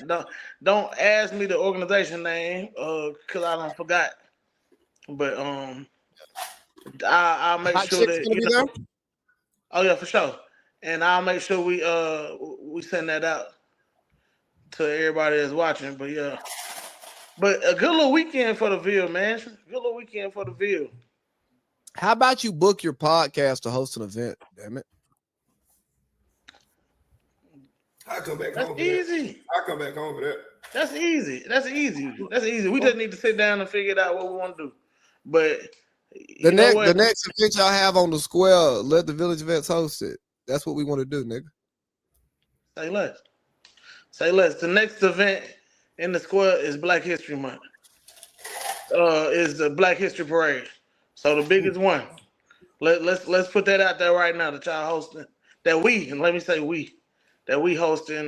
Don't ask me the organization name, cause I don't forgot. But I'll make sure that you know. Oh yeah, for sure. And I'll make sure we send that out to everybody that's watching. But yeah. But a good little weekend for the Ville, man. Good little weekend for the Ville. How about you book your podcast to host an event? Damn it. I come back That's home for easy. that. I come back home for that. That's easy. That's easy. We just need to sit down and figure out what we want to do. But the next event y'all have on the square, let the Village Events host it. That's what we want to do, nigga. Say less. Say less. The next event in the square is Black History Month. Is the Black History Parade. So the biggest one. Let's put that out there right now that y'all hosting. That we hosting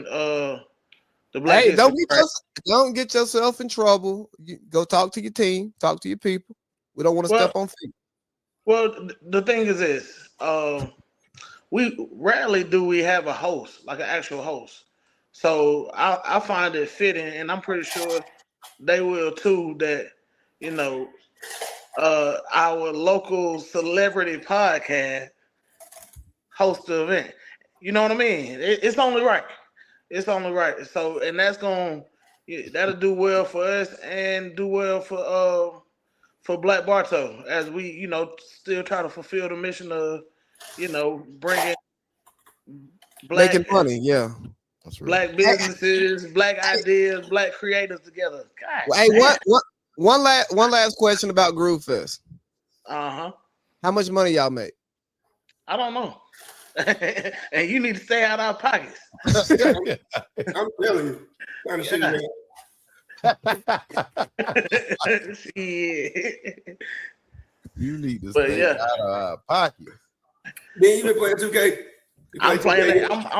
the Black History Parade. Don't get yourself in trouble. Go talk to your team, talk to your people. We don't want to step on feet. Well, the thing is this. We rarely do we have a host, like an actual host. So I find it fitting, and I'm pretty sure they will too, that, you know, our local celebrity podcast host the event. You know what I mean? It's only right. It's only right. So, and that'll do well for us and do well for Black Bartow as we, you know, still try to fulfill the mission of, you know, bringing making money. Yeah. That's right. Black businesses, black ideas, black creators together. God, well, hey, one last question about Groove Fest. Uh-huh. How much money y'all make? I don't know. And you need to stay out of our pockets. I'm telling you. Trying to Shit. You need to stay out of our pockets. Then you been playing 2K. I'm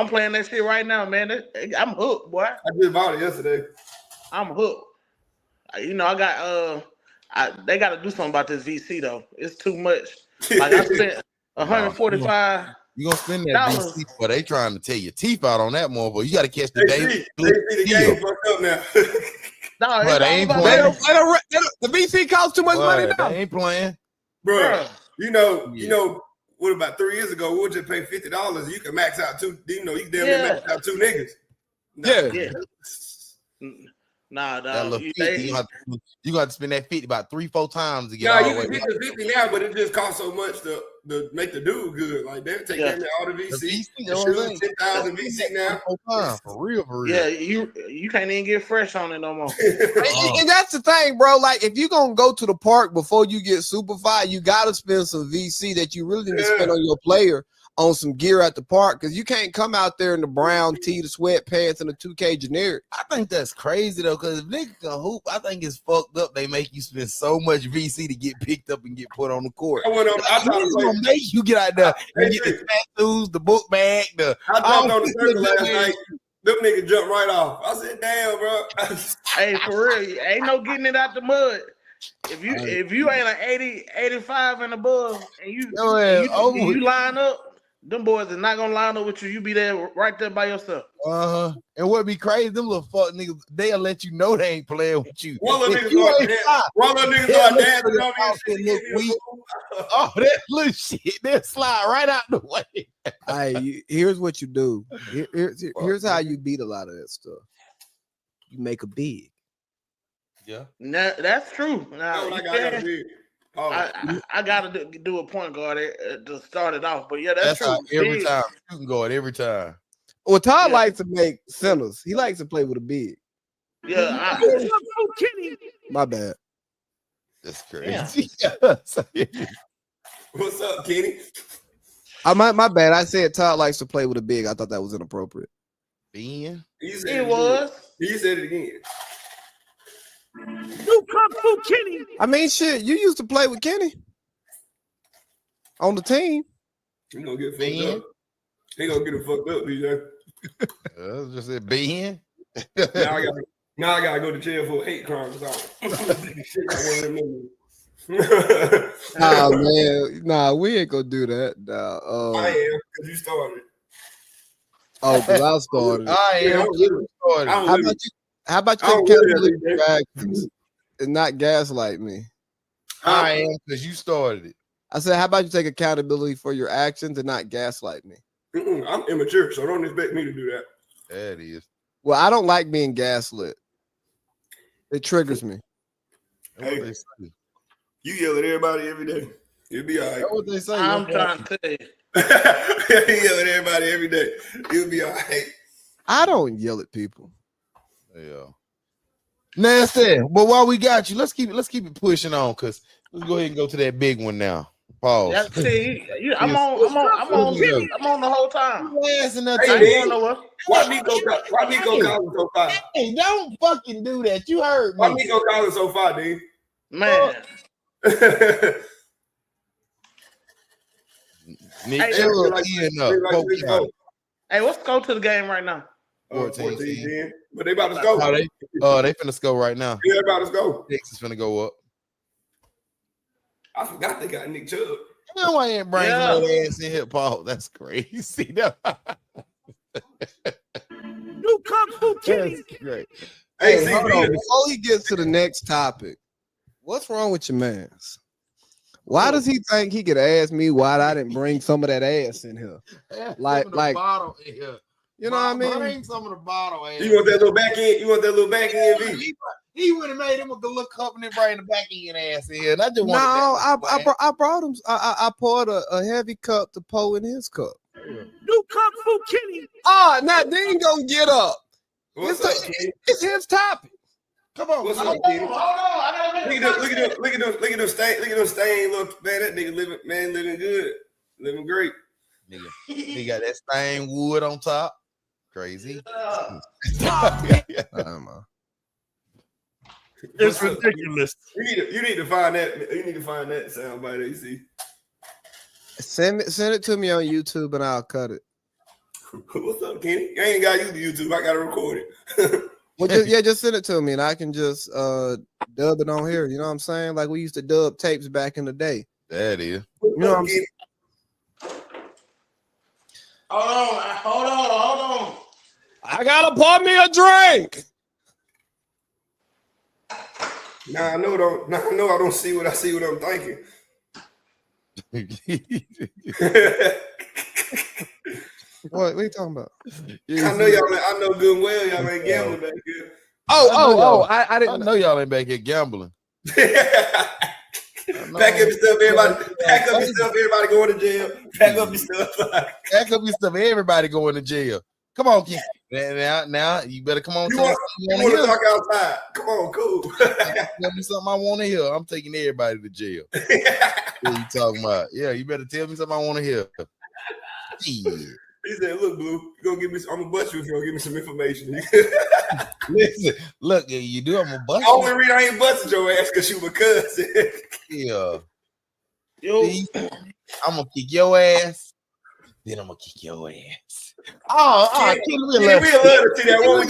playing that shit right now, man. I'm hooked, boy. I just bought it yesterday. I'm hooked. You know, I got they got to do something about this VC though. It's too much. Like I spent 145. You gonna spend that VC, but they trying to tear your teeth out on that more. But you got to catch the They see the game fucked up now. No, but they ain't playing. The VC costs too much money now. They ain't playing, bro. You know. What about 3 years ago? We'll just pay $50. You can max out two. You know, you damn near max out 2 niggas. Nah. You got to spend that 50 about 3-4 times to get. Yeah, you can get the 50 now, but it just costs so much to make the dude good. Like they take care of all the VC. The 10,000 VC now. For real. Yeah, you can't even get fresh on it no more. And that's the thing, bro. Like if you're gonna go to the park before you get superfied, you gotta spend some VC that you really need to spend on your player on some gear at the park, because you can't come out there in the brown tee, the sweatpants, and the 2K generic. I think that's crazy though, because if niggas can hoop, I think it's fucked up. They make you spend so much VC to get picked up and get put on the court. I gonna make you get out there and get the tattoos, the book bag. I jumped on the circle last night. Them niggas jumped right off. I said, "Damn, bro." Hey, for real, ain't no getting it out the mud. If you ain't an 80, 85 and above, and you line up. Them boys are not gonna line up with you. You be there right there by yourself. And what be crazy, them little fuck niggas, they'll let you know they ain't playing with you. One of them niggas are dancing on me. Oh, that little shit, they'll slide right out the way. Hey, here's what you do. Here's how you beat a lot of that stuff. You make a big. Yeah. Now, that's true. Now, I gotta do a point guard to start it off, but yeah, that's true. Every time you can go every time. Well, Todd likes to make centers. He likes to play with a big. Yeah, my bad. That's crazy. Yeah. What's up, Kenny? My bad. I said Todd likes to play with a big. I thought that was inappropriate. Ben, it was. He said it again. You come through, Kenny. I mean, shit, you used to play with Kenny on the team. He gonna get fucked up. He gonna get him fucked up, DJ. Just said being. Now I gotta go to jail for hate crimes. Nah, man. Nah, we ain't gonna do that. Nah, I am, because you started. Oh, because I started. I am. How about you take accountability for your actions and not gaslight me? I am, because you started it. I said, how about you take accountability for your actions and not gaslight me? I'm immature, so don't expect me to do that. That is. Well, I don't like being gaslit. It triggers me. Hey, you yell at everybody every day. You'll be all right. That's what they say. I'm trying to tell you. You yell at everybody every day. You'll be all right. I don't yell at people. Yeah. Nasty. But while we got you, let's keep it pushing on, because let's go ahead and go to that big one now. Pause. Yeah, see, I'm on the whole time. Hey, why Nico calling so far? Hey, don't fucking do that. You heard me. Why Nico calling so far, dude? Man. Nick, Hey, let's go to the game right now. 14, but they about to go. They finna go right now. Yeah, they about to go. Texas finna go up. I forgot they got Nick Chubb. You know why I ain't bringing that ass in here, Paul? That's crazy. New Kung Fu Kitty. That's great. Hey, hold on. Before he gets to the next topic, what's wrong with your mans? Why does he think he could ask me why I didn't bring some of that ass in here? Like bottle in here. You know what I mean? Bring some of the bottle ass. You want that little back end? V? He would have made him a little cup and then bring the back end ass in here. And I just I brought him. I poured a heavy cup to pour in his cup. New Kung Fu Kitty. Now they ain't gonna get up. It's his topic. Come on. What's up, Kitty? Look at those stain. Look, man, that nigga living good. Living great. Nigga, he got that stained wood on top. Crazy. It's ridiculous. You need to find that. You need to find that soundbite that you see. Send it to me on YouTube and I'll cut it. What's up, Kenny? I ain't got to use YouTube. I got to record it. Well, just send it to me and I can just dub it on here. You know what I'm saying? Like we used to dub tapes back in the day. That is. You know what I'm saying? Hold on. I gotta pour me a drink. I don't see what I see. What I'm thinking. What are you talking about? I know good and well y'all ain't gambling back here. I didn't know y'all ain't back here gambling. Pack up your stuff, everybody. Pack up your stuff, everybody going to jail. Pack up your stuff. Pack up your stuff, everybody going to jail. Come on, Ken. Now you better come on. You want to talk outside? Come on, cool. Tell me something I want to hear. I'm taking everybody to jail. What you talking about? Yeah, you better tell me something I want to hear. Yeah. He said, "Look, Blue, I'm gonna bust you if you don't give me some information." Listen, look, you do. I'm gonna bust you. Only reason I ain't busted your ass because you my cousin. Yeah. I'm gonna kick your ass. Then I'm gonna kick your ass. We'll love to see that one,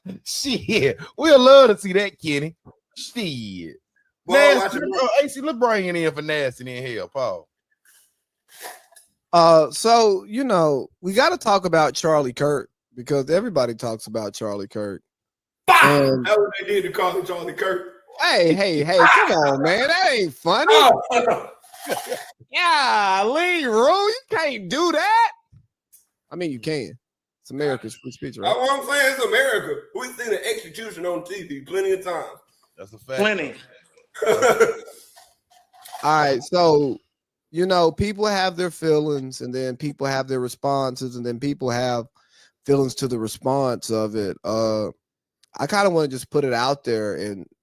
Kenny. Shit, we'll love to see that, Kenny. Shit. Nasty, AC, let's bring it in for Nasty in here, Paul. So we got to talk about Charlie Kirk because everybody talks about Charlie Kirk. That's what they did to call him Charlie Kirk. Hey, come on, man, that ain't funny. Yeah, Lee Rule, you can't do that. I mean, you can. It's America's free speech, right? What I'm saying, it's America. We've seen an execution on TV plenty of times. That's a fact. Plenty. All right, so people have their feelings, and then people have their responses, and then people have feelings to the response of it. I kind of want to just put it out there,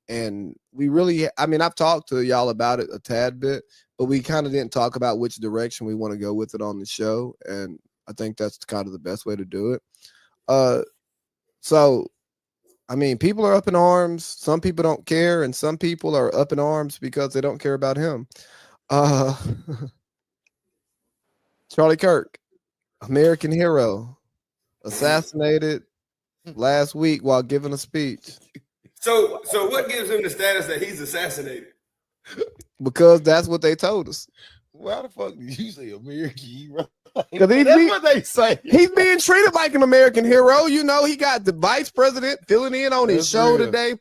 and we really, I've talked to y'all about it a tad bit, but we kind of didn't talk about which direction we want to go with it on the show, and I think that's kind of the best way to do it. So, people are up in arms. Some people don't care, and some people are up in arms because they don't care about him. Charlie Kirk, American hero, assassinated last week while giving a speech. So what gives him the status that he's assassinated? Because that's what they told us. Why the fuck did you say American hero? Because that's what they say. He's being treated like an American hero. You know, he got the vice president filling in on his show today.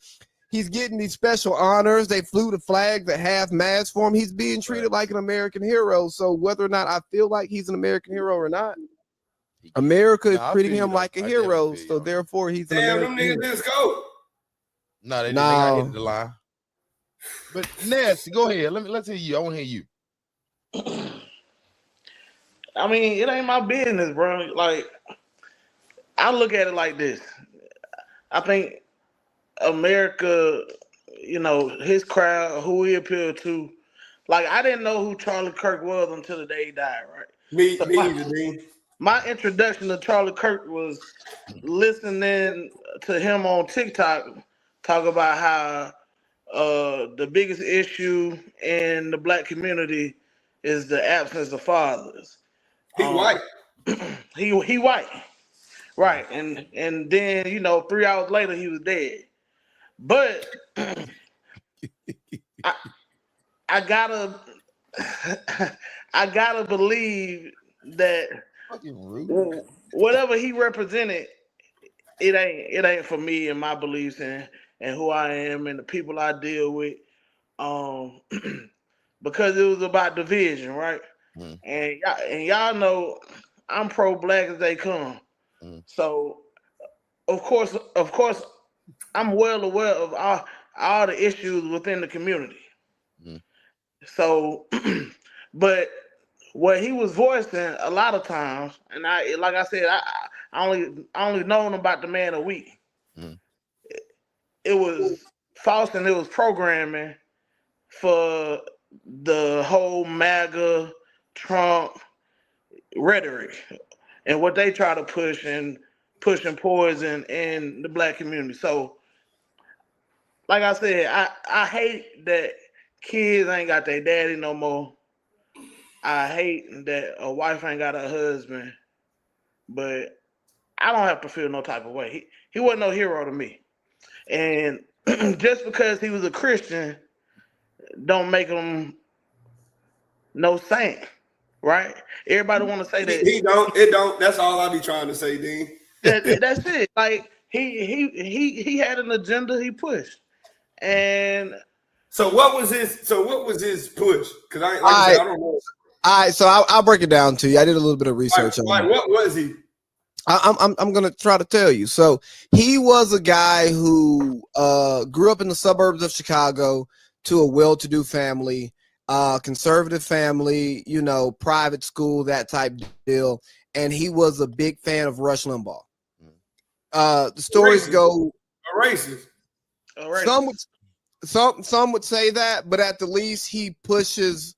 He's getting these special honors. They flew the flags at half mast for him. He's being treated like an American hero. So whether or not I feel like he's an American hero or not, America is treating him like a hero. So therefore, he's an American hero. Damn, them niggas didn't go. No, they didn't hit the line. But Ness, go ahead. Let's hear you. I want to hear you. I mean, it ain't my business, bro. Like, I look at it like this. I think America, you know, his crowd, who he appealed to. Like, I didn't know who Charlie Kirk was until the day he died, right? Me either. My introduction to Charlie Kirk was listening to him on TikTok talk about how the biggest issue in the black community is the absence of fathers. He white. He white. Right. And then, you know, 3 hours later he was dead. But I gotta believe that whatever he represented, it ain't for me and my beliefs and who I am and the people I deal with. Because it was about division, right? Mm. And y'all know I'm pro-black as they come. Mm. So of course I'm well aware of all the issues within the community. Mm. So but what he was voicing a lot of times, and I only known about the man a week. Mm. It was false and it was programming for the whole MAGA Trump rhetoric and what they try to push and pushing poison in the black community. So, like I said, I hate that kids ain't got their daddy no more. I hate that a wife ain't got her husband, but I don't have to feel no type of way. He wasn't no hero to me. And just because he was a Christian don't make him no saint, right? Everybody want to say that. It don't. That's all I be trying to say, Dean. That's it. Like he had an agenda he pushed. And so what was his push? Because I don't know. All right, so I'll break it down to you. I did a little bit of research on it. What was he? I'm gonna try to tell you. So he was a guy who grew up in the suburbs of Chicago to a well-to-do family, conservative family, you know, private school, that type deal, and he was a big fan of Rush Limbaugh. The stories go a racist. Some would say that, but at the least he pushes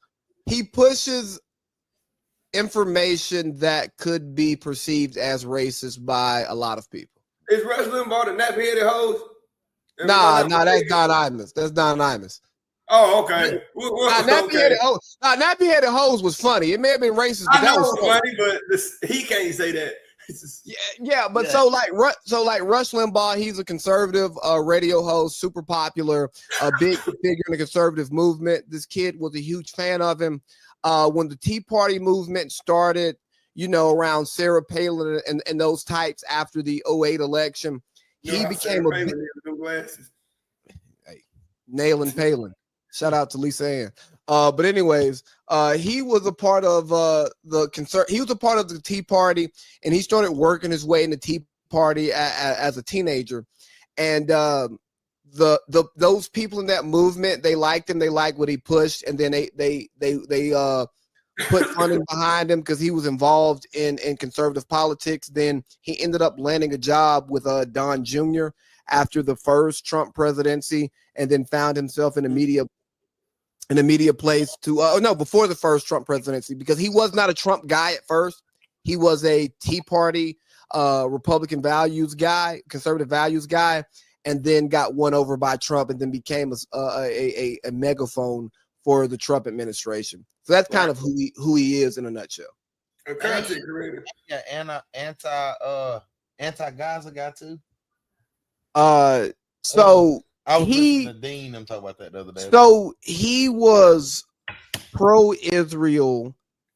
information that could be perceived as racist by a lot of people. Is Rush Limbaugh the nappy-headed hose? Nah, that's Don Imus. That's Don Imus. Oh, okay. Nappy-headed hose was funny. It may have been racist, but that was funny. But he can't say that. But so like Rush Limbaugh, he's a conservative radio host, super popular, a big figure in the conservative movement. This kid was a huge fan of him. When the Tea Party movement started, you know, around Sarah Palin and those types after the 2008 election, he became nailing Palin. Shout out to Lisa Ann. But anyways, he was a part of he was a part of the Tea Party, and he started working his way in the Tea Party as a teenager. And those people in that movement, they liked him, they liked what he pushed, and then they put funding behind him because he was involved in conservative politics. Then he ended up landing a job with Don Jr. after the first Trump presidency, and then found himself in a media place before the first Trump presidency, because he was not a Trump guy at first. He was a Tea Party, Republican values guy, conservative values guy, and then got won over by Trump and then became a megaphone for the Trump administration. So that's kind of who he is in a nutshell. A content creator. Yeah, anti-Gaza guy too. So I was listening to Dean. I'm talking about that the other day. So he was pro-Israel,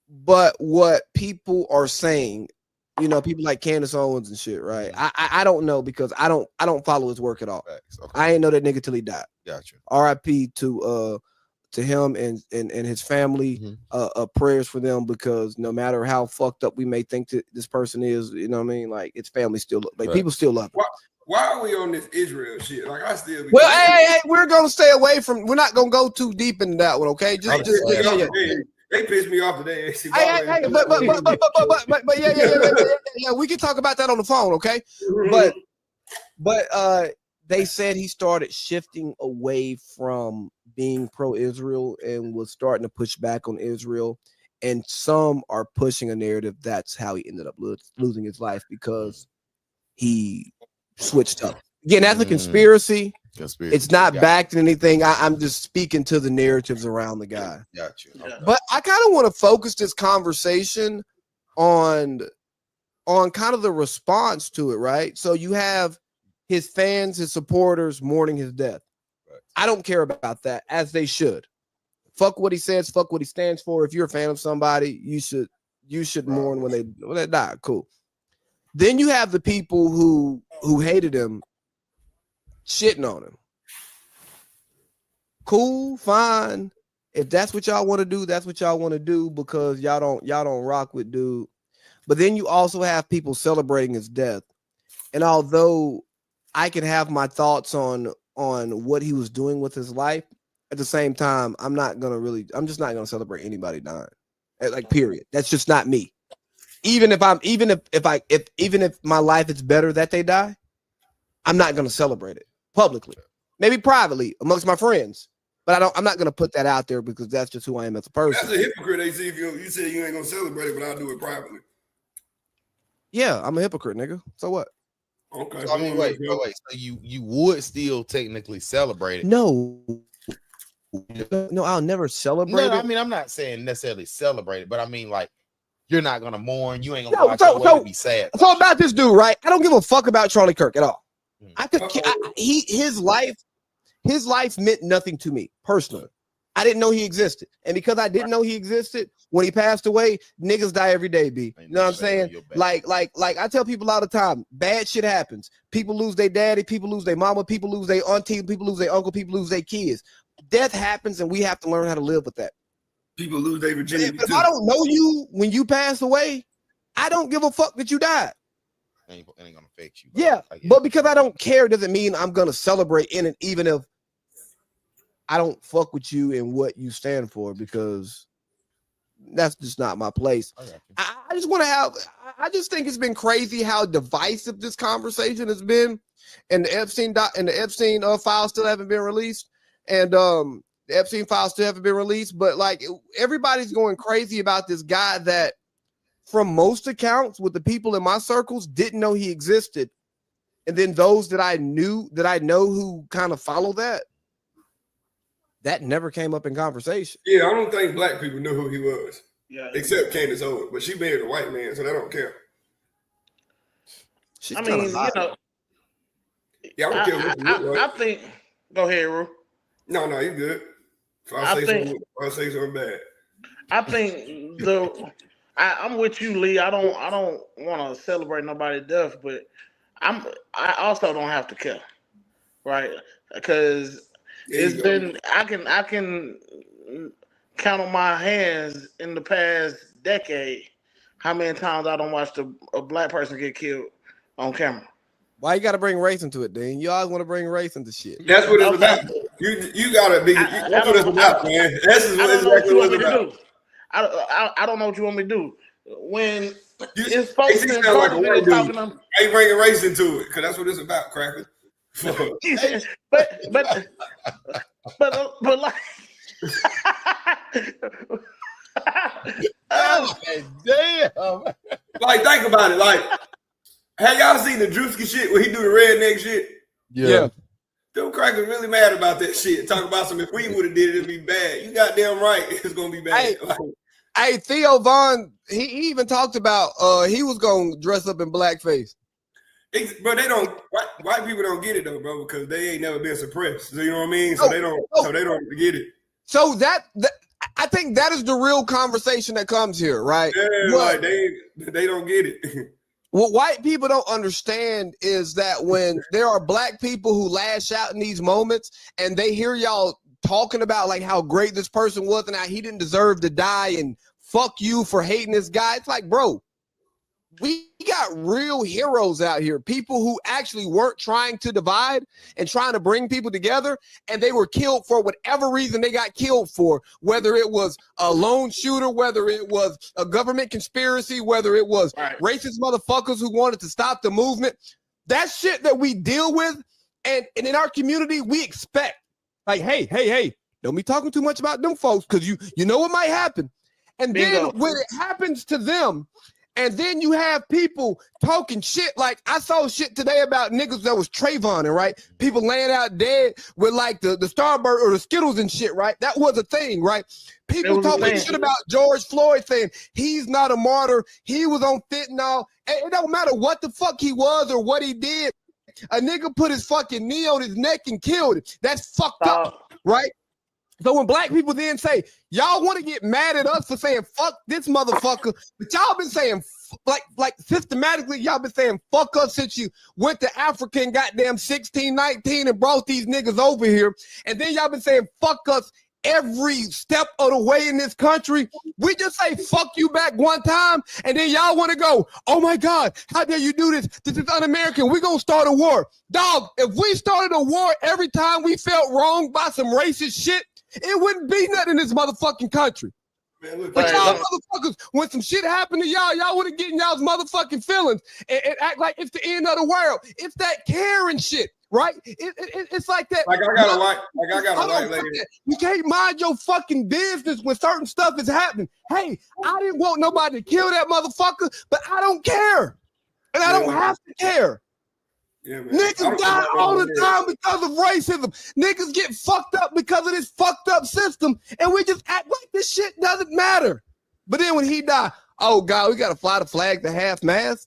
but what people are saying, you know, people like Candace Owens and shit, right? I don't know because I don't follow his work at all. Okay. I ain't know that nigga till he died. Gotcha. R.I.P. to him and his family. Prayers for them, because no matter how fucked up we may think that this person is, you know what I mean? Like, it's family still, like, people still love him. Why are we on this Israel shit? Like, I still. Well, hey, we're gonna stay away from. We're not gonna go too deep into that one, okay? They pissed me off today. But yeah. We can talk about that on the phone, okay? But they said he started shifting away from being pro-Israel and was starting to push back on Israel. And some are pushing a narrative that's how he ended up losing his life, because he switched up. Again, that's a conspiracy. It's not backed in anything. I'm just speaking to the narratives around the guy. Gotcha. Okay. But I kind of want to focus this conversation on kind of the response to it, right? So you have his fans, his supporters mourning his death. Right. I don't care about that, as they should. Fuck what he says, fuck what he stands for. If you're a fan of somebody, you should mourn when they die. Cool. Then you have the people who hated him shitting on him. Cool, fine. If that's what y'all want to do, that's what y'all want to do, because y'all don't rock with dude. But then you also have people celebrating his death. And although I can have my thoughts on what he was doing with his life, at the same time, I'm just not gonna celebrate anybody dying. Like, period. That's just not me. Even if my life is better that they die, I'm not gonna celebrate it publicly. Maybe privately amongst my friends, but I'm not gonna put that out there, because that's just who I am as a person. That's a hypocrite. They see if you say you ain't gonna celebrate it, but I'll do it privately. Yeah, I'm a hypocrite, nigga. So what? Okay. So, I mean, wait. So you would still technically celebrate it? No, I'll never celebrate it. I mean, I'm not saying necessarily celebrate it, but I mean, like, you're not gonna mourn. You ain't gonna watch your way to be sad. So about this dude, right? I don't give a fuck about Charlie Kirk at all. His life meant nothing to me personally. I didn't know he existed, and because I didn't know he existed when he passed away, niggas die every day. B, you know what I'm saying? Like I tell people all the time, bad shit happens. People lose their daddy, people lose their mama, people lose their auntie, people lose their uncle, people lose their kids. Death happens, and we have to learn how to live with that. People lose their virginity. If I don't know you when you pass away, I don't give a fuck that you died. It ain't gonna affect you. Yeah, but because I don't care doesn't mean I'm gonna celebrate in it, even if I don't fuck with you and what you stand for, because that's just not my place. I just think it's been crazy how divisive this conversation has been, and the Epstein files still haven't been released, and the Epstein files still haven't been released. But like, everybody's going crazy about this guy that, from most accounts, with the people in my circles, didn't know he existed, and then those that I know who kind of follow that never came up in conversation. Yeah, I don't think black people knew who he was. Yeah, except Candace Owens, but she married a white man, so they don't care. I mean, you know. Yeah, I don't care. I think. Go ahead, Ru. No, you good. I'll say something bad. I think I'm with you, Lee. I don't want to celebrate nobody's death, but I also don't have to care, right? Because it's been I can count on my hands in the past decade how many times I don't watch a black person get killed on camera. Why you got to bring race into it, Dean? You always want to bring race into shit. That's what it's about. You gotta be. That's what it's about, man. This is exactly what it's about. I don't know what you want me to do. When it's folks in front of me talking to them, I ain't bringing race into it, because that's what it's about, cracker. but like, damn. Like, think about it. Like, have y'all seen the Drewski shit where he do the redneck shit? Yeah. Them crackers really mad about that shit. Talk about some, if we would have did it, it'd be bad. You goddamn right, it's gonna be bad. Hey, Theo Vaughn, he even talked about he was gonna dress up in blackface. But they don't. White people don't get it though, bro, because they ain't never been suppressed. So you know what I mean? So they don't. So they don't get it. So that I think that is the real conversation that comes here, right? Yeah, like they don't get it. What white people don't understand is that when there are black people who lash out in these moments and they hear y'all talking about like how great this person was and how he didn't deserve to die and fuck you for hating this guy, it's like, bro, we got real heroes out here, people who actually weren't trying to divide and trying to bring people together, and they were killed for whatever reason they got killed for, whether it was a lone shooter, whether it was a government conspiracy, whether it was racist motherfuckers who wanted to stop the movement. That shit that we deal with, and in our community, we expect, like, hey, don't be talking too much about them folks, because you know what might happen. And then when it happens to them, and then you have people talking shit. Like I saw shit today about niggas that was Trayvon, and right? People laying out dead with like the Starburst or the Skittles and shit, right? That was a thing, right? People talking shit about George Floyd saying he's not a martyr. He was on fentanyl. It don't matter what the fuck he was or what he did. A nigga put his fucking knee on his neck and killed him. That's fucked up, right? So when black people then say, y'all want to get mad at us for saying fuck this motherfucker, but y'all been saying like systematically, y'all been saying fuck us since you went to Africa and goddamn 1619 and brought these niggas over here. And then y'all been saying fuck us every step of the way in this country. We just say fuck you back one time, and then y'all want to go, oh my God, how dare you do this? This is un-American. We're going to start a war. Dog, if we started a war every time we felt wrong by some racist shit, it wouldn't be nothing in this motherfucking country. Man, but y'all motherfuckers, when some shit happened to y'all would have getting y'all's motherfucking feelings and act like it's the end of the world. It's that caring shit, right? It's like that. Like I got a white lady. You can't mind your fucking business when certain stuff is happening. Hey, I didn't want nobody to kill that motherfucker, but I don't care. And I don't have to care. Yeah, niggas die all the time because of racism. Niggas get fucked up because of this fucked up system, and we just act like this shit doesn't matter. But then when he died, oh God, we gotta fly the flag to half mast.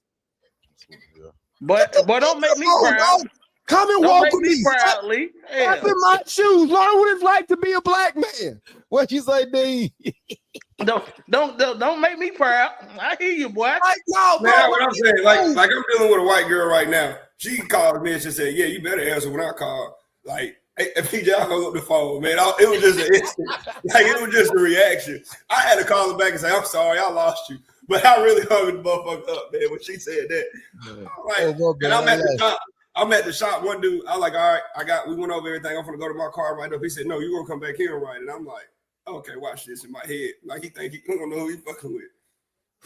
But don't make me proud. Come and walk with me proudly. Step in my shoes. Learn what it's like to be a black man. What you say, D? Don't make me proud. I hear you, boy. Like, no, bro. Man, what I'm saying, like I'm dealing with a white girl right now. She called me and she said, "Yeah, you better answer when I call." Like, hey, PJ, I hung up the phone, man. It was just an instant. Like, it was just a reaction. I had to call her back and say, "I'm sorry, I lost you." But I really hung the motherfucker up, man, when she said that. Like, and I'm at the shop. I'm at the shop. One dude, I was like, all right, we went over everything. I'm gonna go to my car right up. He said, "No, you're gonna come back here and write." And I'm like, okay, watch this in my head. Like, he think he don't know who he fucking with.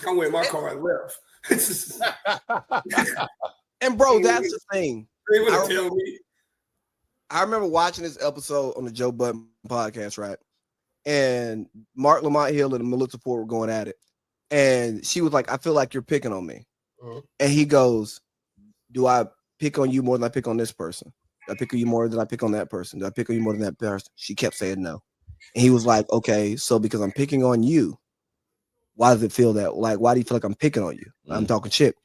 I went in my car and left. And bro, that's the thing. They would tell me. I remember watching this episode on the Joe Budden podcast, right? And Mark Lamont Hill and Melissa Ford were going at it. And she was like, I feel like you're picking on me. And he goes, do I pick on you more than I pick on this person? Do I pick on you more than I pick on that person? Do I pick on you more than that person? She kept saying no. And he was like, okay, so because I'm picking on you, why does it feel that? Like, why do you feel like I'm picking on you? I'm talking shit.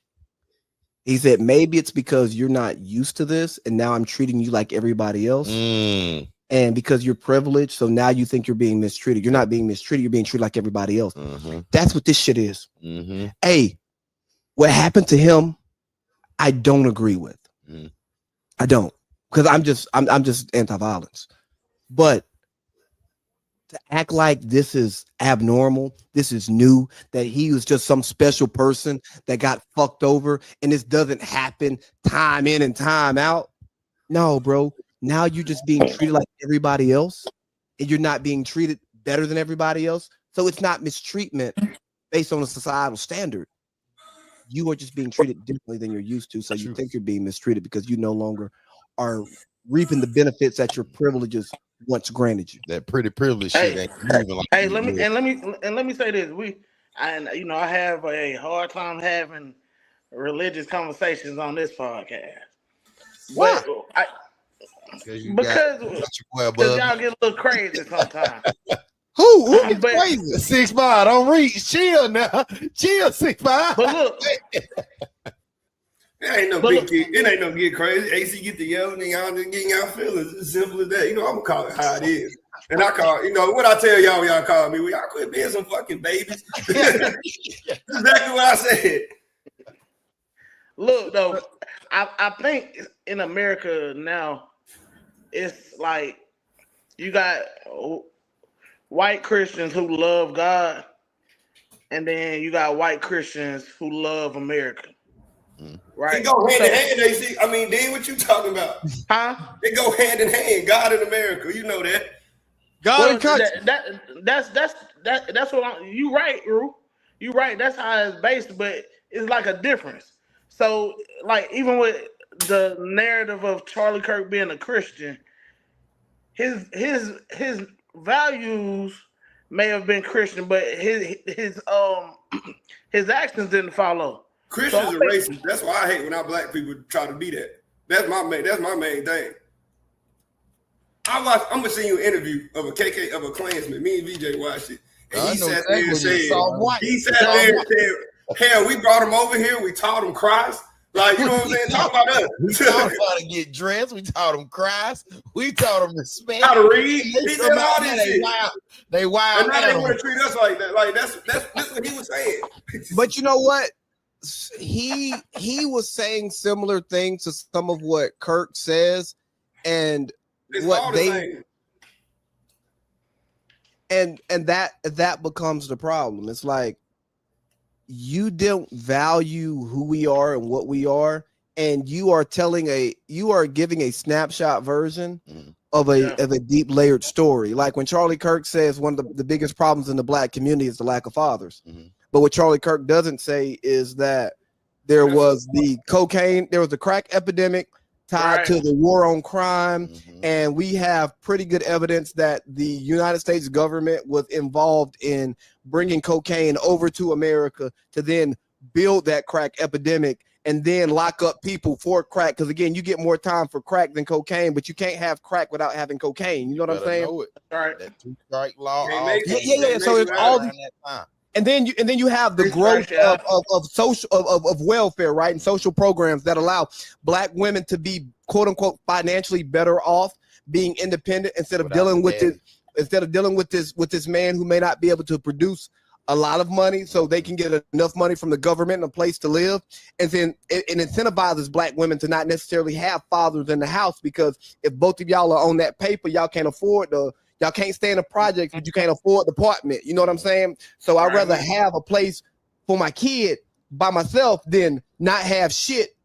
He said, maybe it's because you're not used to this, and now I'm treating you like everybody else. And because you're privileged, so now you think you're being mistreated. You're not being mistreated. You're being treated like everybody else. That's what this shit is. Hey, what happened to him, I don't agree with. I don't, because I'm just anti-violence. But to act like this is abnormal, this is new, that he was just some special person that got fucked over, and this doesn't happen time in and time out. No, bro. Now you're just being treated like everybody else, and you're not being treated better than everybody else. So it's not mistreatment based on a societal standard. You are just being treated differently than you're used to. So you think you're being mistreated because you no longer are reaping the benefits that your privileges once granted you. That pretty privilege shit. Hey, let me say this. I have a hard time having religious conversations on this podcast. Why? Because y'all get a little crazy sometimes. Who gets crazy? 6'5", don't reach. Chill now. Chill, 6'5". But look, It ain't no big kid. It ain't no get crazy. AC get the yelling and y'all just getting y'all feelings. It's as simple as that. I'm gonna call it how it is. And I call, what I tell y'all when y'all call me, y'all quit being some fucking babies. That's exactly what I said. Look though, I think in America now, it's like you got white Christians who love God, and then you got white Christians who love America. Right? They go hand in hand, AC. I mean, then what you talking about? Huh? They go hand in hand. God in America, you know that. God and country. That's what you right, Ru. You right. That's how it's based, but it's like a difference. So, like, even with the narrative of Charlie Kirk being a Christian, his values may have been Christian, but his actions didn't follow. Christians are racist. That's why I hate when our black people try to be that. That's my main thing. I'm gonna send you an interview of a Klansman. Me and VJ watched it. And he sat there and said, hell, we brought him over here, we taught him Christ. Like, you know what I'm saying? Talk about us. We taught him how to get dressed. We taught him Christ. We taught him respect. How to read. He said all this shit. They wild. And now they want to treat us like that. Like, that's what he was saying. But you know what? He was saying similar things to some of what Kirk says, and it's what they and that becomes the problem. It's like you don't value who we are and what we are, and you are giving a snapshot version of a deep layered story. Like when Charlie Kirk says one of the biggest problems in the black community is the lack of fathers. But what Charlie Kirk doesn't say is that there was the crack epidemic tied to the war on crime, and we have pretty good evidence that the United States government was involved in bringing cocaine over to America to then build that crack epidemic and then lock up people for crack. Because again, you get more time for crack than cocaine, but you can't have crack without having cocaine. You know what I'm saying? All right. That two-strike law. Yeah. So it's all these. And then you have the growth of social of welfare, right, and social programs that allow black women to be quote unquote financially better off, being independent instead of dealing with this man who may not be able to produce a lot of money, so they can get enough money from the government and a place to live, and then it incentivizes black women to not necessarily have fathers in the house, because if both of y'all are on that paper, y'all can't stay in a project, but you can't afford the apartment. You know what I'm saying? So I'd rather have a place for my kid by myself than not have shit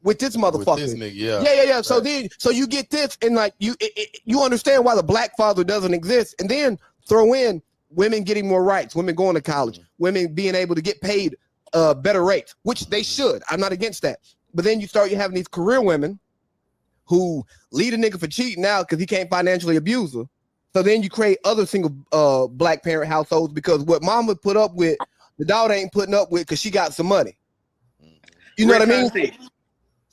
with this motherfucker. With this nigga, yeah. Right. So you get this, and like you understand why the black father doesn't exist, and then throw in women getting more rights, women going to college, women being able to get paid better rates, which they should. I'm not against that. But then you having these career women who lead a nigga for cheating now because he can't financially abuse her. So then you create other single black parent households, because what mom would put up with, the daughter ain't putting up with because she got some money. You know what I mean?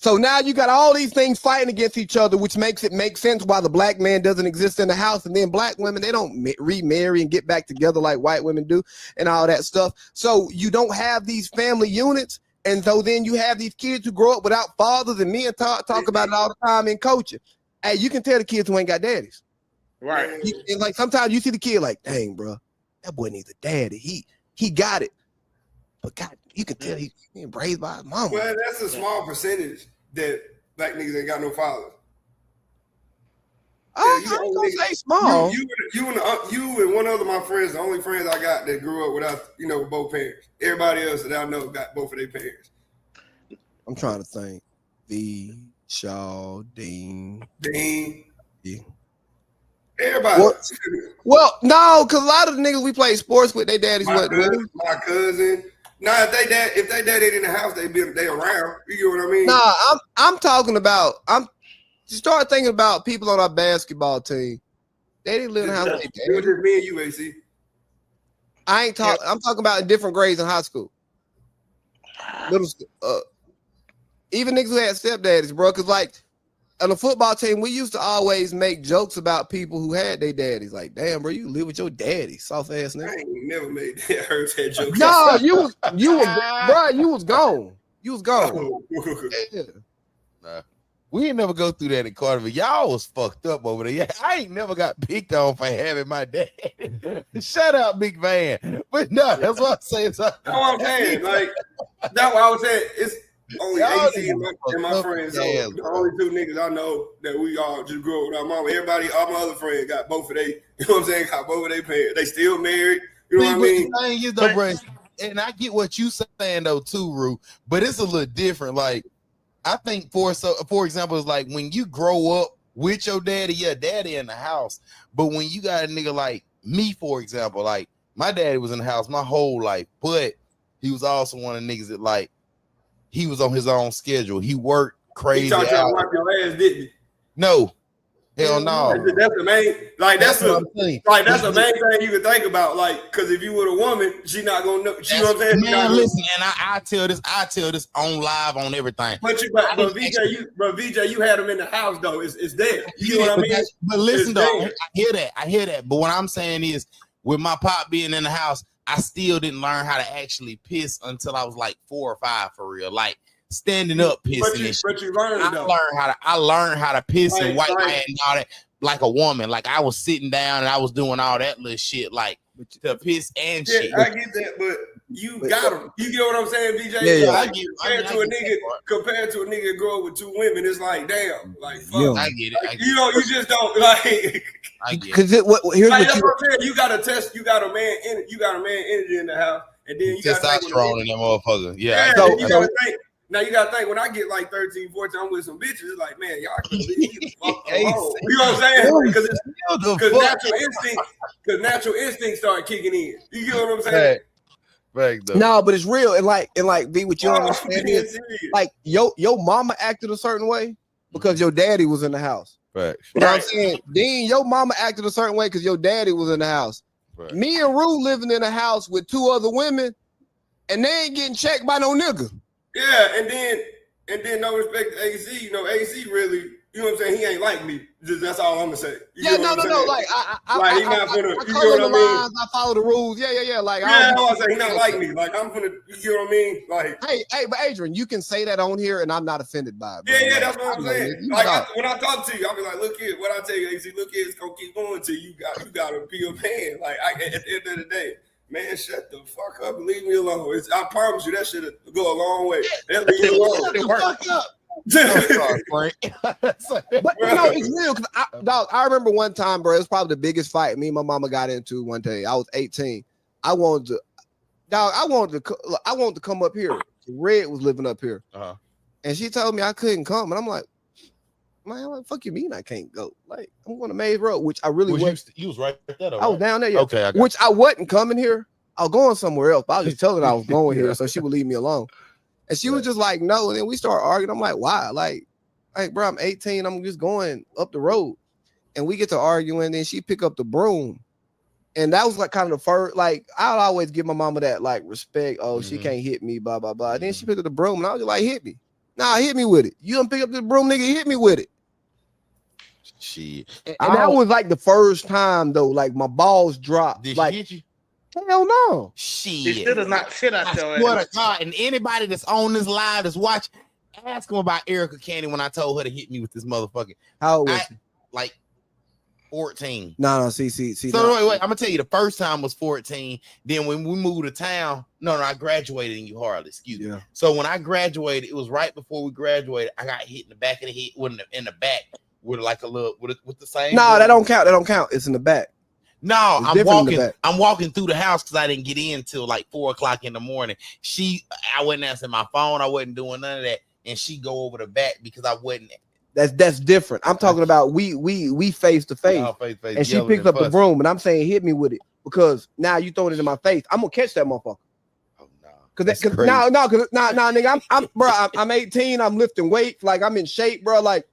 So now you got all these things fighting against each other, which makes it make sense why the black man doesn't exist in the house. And then black women, they don't remarry and get back together like white women do and all that stuff. So you don't have these family units. And so then you have these kids who grow up without fathers, and me and talk about it all the time in coaching. Hey, you can tell the kids who ain't got daddies. Right. And like sometimes you see the kid like, dang, bro, that boy needs a daddy. He got it. But God, you can tell he's being raised by his mama. Well, that's a small percentage that black niggas ain't got no fathers. I ain't gonna say small. You and one other of my friends, the only friends I got that grew up without, both parents. Everybody else that I know got both of their parents. I'm trying to think. V. Shaw, Dean. Yeah. Everybody. Well, no, because a lot of the niggas we play sports with, their daddies wasn't with them. My cousin. Nah, if they daddy ain't in the house, they around. You get what I mean? Nah, I'm talking about. You start thinking about people on our basketball team. They didn't live in the house with their daddy. It was just me and you, AC. I'm talking about in different grades in high school. Even niggas who had stepdaddies, bro. Because like on the football team, we used to always make jokes about people who had their daddies. Like, damn, bro, you live with your daddy, soft ass nigga. I ain't never made that hurt that joke. No, you was bro, you was gone. You was gone. Yeah. Nah. We ain't never go through that in Carterville. Y'all was fucked up over there. Yeah, I ain't never got picked on for having my dad. Shut up, big man. But no, that's what I'm saying. That's what I'm saying. Like, that's what I was saying. It's only AC and my friends. The only two niggas I know that we all just grew up with our mama. Everybody, all my other friends got both of they, you know what I'm saying? Got both of their parents. They still married. You know what I mean? The thing is, though, bro, and I get what you saying though too, Rue, but it's a little different. Like, I think for example, it's like when you grow up with your daddy in the house. But when you got a nigga like me, for example, like my daddy was in the house my whole life, but he was also one of the niggas that like he was on his own schedule. He worked crazy. He tried to wipe your ass, didn't he? No. Hell no. That's the main, like that's the main thing you can think about. Like, because if you were a woman, she not gonna know. You know what I'm saying? Man, listen, and I tell this on live on everything. But VJ, you had them in the house though. It's there. You know what I mean? But listen though, I hear that. But what I'm saying is, with my pop being in the house, I still didn't learn how to actually piss until I was like 4 or 5 for real. Like standing up pissing. But you learned it though. I learned how to piss and wipe my hand and all that like a woman. Like I was sitting down and I was doing all that little shit like to piss and shit. I get that, but you got them. You get what I'm saying, BJ? Yeah, like, compared to a nigga grow up with 2 women, it's like damn, like fuck. Yeah. I get it. Like, you just don't like. I get it. Because here's what I'm saying. You got to test. You got a man energy in the house, and then you got testosterone in that motherfucker. Yeah. So you gotta think. Now you gotta think when I get like 13, 14, I'm with some bitches. It's like, man, y'all can leave me the fuck alone. You know what I'm saying? Because natural instinct started kicking in. You get what I'm saying? No, but it's real. And like be what you understand is like your mama acted a certain way because your daddy was in the house. Right. You know what I'm saying? Then your mama acted a certain way because your daddy was in the house. Right. Me and Rue living in a house with 2 other women, and they ain't getting checked by no nigga. Yeah, and then no respect to AC. You know, AC really, you know what I'm saying? He ain't like me. That's all I'm gonna say. No. Like he not gonna. You know what I mean? I follow the rules. Yeah. Like I say he not like me. Like I'm gonna. You know what I mean? Like hey, but Adrian, you can say that on here, and I'm not offended by it. Bro. Yeah, that's what I'm saying. Like when I talk to you, I'll be like, look here, what I tell you, AC, look here, it's gonna keep going till you got to pee your pants. Like at the end of the day. Man, shut the fuck up and leave me alone. I promise you that shit go a long way. That leave me alone. Shut the fuck up. But it's real. Cause I remember one time, bro. It was probably the biggest fight me and my mama got into one day. I was 18. I wanted to come up here. Red was living up here, and she told me I couldn't come, and I'm like, man, what the fuck you mean I can't go? Like, I'm going to Maze Road, which I really was. You was right there, though. I was down there, yeah. Okay, which I wasn't coming here. I was going somewhere else, but I was just telling her I was going here, so she would leave me alone. And she was just like, no. And then we started arguing. I'm like, why? Like, bro, I'm 18. I'm just going up the road. And we get to arguing, and then she pick up the broom. And that was like kind of the first, like, I'll always give my mama that, like, respect. Oh, she can't hit me, blah, blah, blah. Then she picked up the broom, and I was just like, hit me. Nah, hit me with it. You don't pick up the broom, nigga, hit me with it. Shit. And that was like the first time though, like my balls dropped. Did like, she hit you? Hell no. Shit. She should have not shit out your ass. Swear to God, and anybody that's on this live that's watching, ask them about Erica Candy when I told her to hit me with this motherfucking. How old was she? Like 14. No, see. So wait, I'm gonna tell you the first time was 14. Then when we moved to town, I graduated in U Harley, excuse me. So when I graduated, it was right before we graduated, I got hit in the back of the head, in the back. With like a little with the same. No, that don't count. It's in the back. No, I'm walking through the house because I didn't get in till like 4 o'clock in the morning. I wasn't answering my phone. I wasn't doing none of that, and she go over the back because I wasn't. That's different. I'm talking about we face to face, and she picks up the broom, and I'm saying hit me with it because now you throwing it in my face. I'm gonna catch that motherfucker. Oh no, because nigga, I'm 18. I'm lifting weights, like I'm in shape, bro. Like.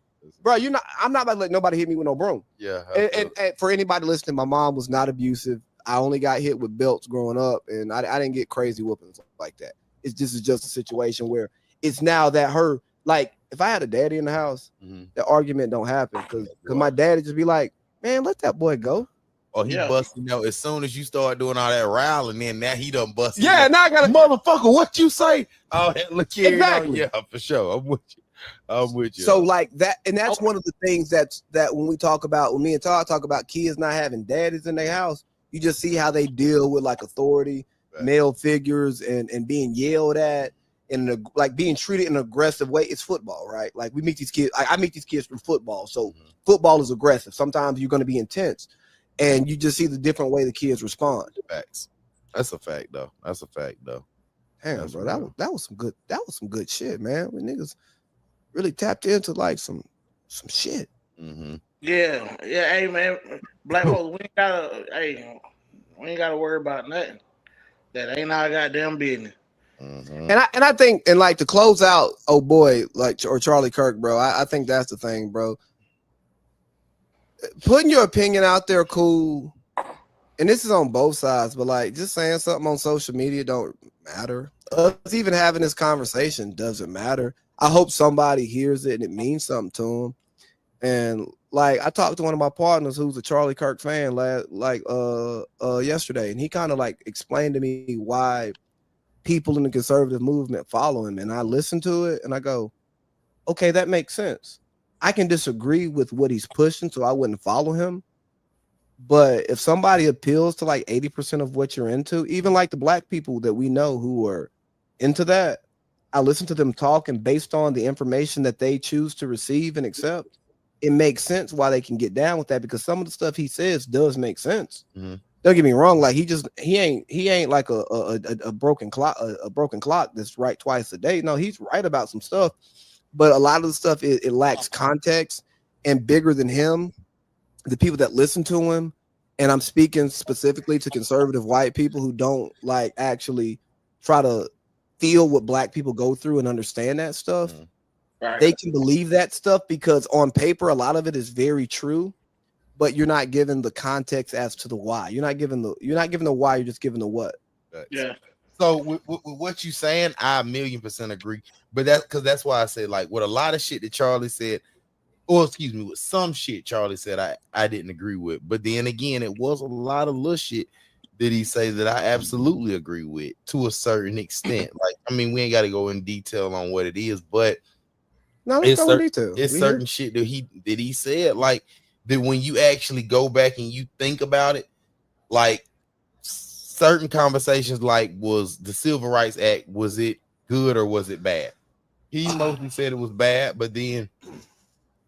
Bro, I'm not about to let nobody hit me with no broom. Yeah. And for anybody listening, my mom was not abusive. I only got hit with belts growing up, and I didn't get crazy whoopings like that. This is just a situation where it's now that her, like, if I had a daddy in the house, Mm-hmm. the argument don't happen because my daddy just be like, man, let that boy go. Or he busting out as soon as you start doing all that rowling, then now he done busting. Yeah, now I gotta motherfucker, what you say? Oh, look here. Exactly. Yeah, for sure. I'm with you. So like that, and that's one of the things that when we talk about, when me and Todd talk about kids not having daddies in their house, you just see how they deal with like authority, male figures, and being yelled at, and like being treated in an aggressive way. It's football, right? Like we meet these kids. I meet these kids through football, so football is aggressive. Sometimes you're going to be intense, and you just see the different way the kids respond. Facts. That's a fact, though. Damn, That's bro, that was some good shit, man. We niggas really tapped into like some shit. Mm-hmm. Yeah. Hey, man, black folks, we ain't gotta worry about nothing. That ain't our goddamn business. Mm-hmm. And I think, and like to close out, oh boy, like or Charlie Kirk, bro. I think that's the thing, bro. Putting your opinion out there, cool. And this is on both sides, but like just saying something on social media don't matter. Us even having this conversation doesn't matter. I hope somebody hears it and it means something to them. And like I talked to one of my partners who's a Charlie Kirk fan yesterday, and he kind of like explained to me why people in the conservative movement follow him. And I listened to it and I go, okay, that makes sense. I can disagree with what he's pushing, so I wouldn't follow him. But if somebody appeals to like 80% of what you're into, even like the black people that we know who are into that, I listen to them talk, and based on the information that they choose to receive and accept, it makes sense why they can get down with that, because some of the stuff he says does make sense. Mm-hmm. Don't get me wrong, like he ain't like a broken clock that's right twice a day. No, he's right about some stuff, but a lot of the stuff it lacks context, and bigger than him, the people that listen to him, and I'm speaking specifically to conservative white people who don't like actually try to feel what black people go through and understand that stuff. Right. They can believe that stuff because on paper a lot of it is very true, but you're not given the context as to the why. You're not given the why, you're just given the what. Yeah. So with what you saying, I 1,000,000% agree. But that's why I said, like, with a lot of shit that Charlie said, or excuse me, with some shit Charlie said I didn't agree with. But then again, it was a lot of little shit that he say that I absolutely agree with to a certain extent. Like, I mean, we ain't got to go in detail on what it is, but no, let's go in detail. It's certain shit that he said, like, that when you actually go back and you think about it, like certain conversations, like, was the Civil Rights Act, was it good or was it bad? He mostly said it was bad, but then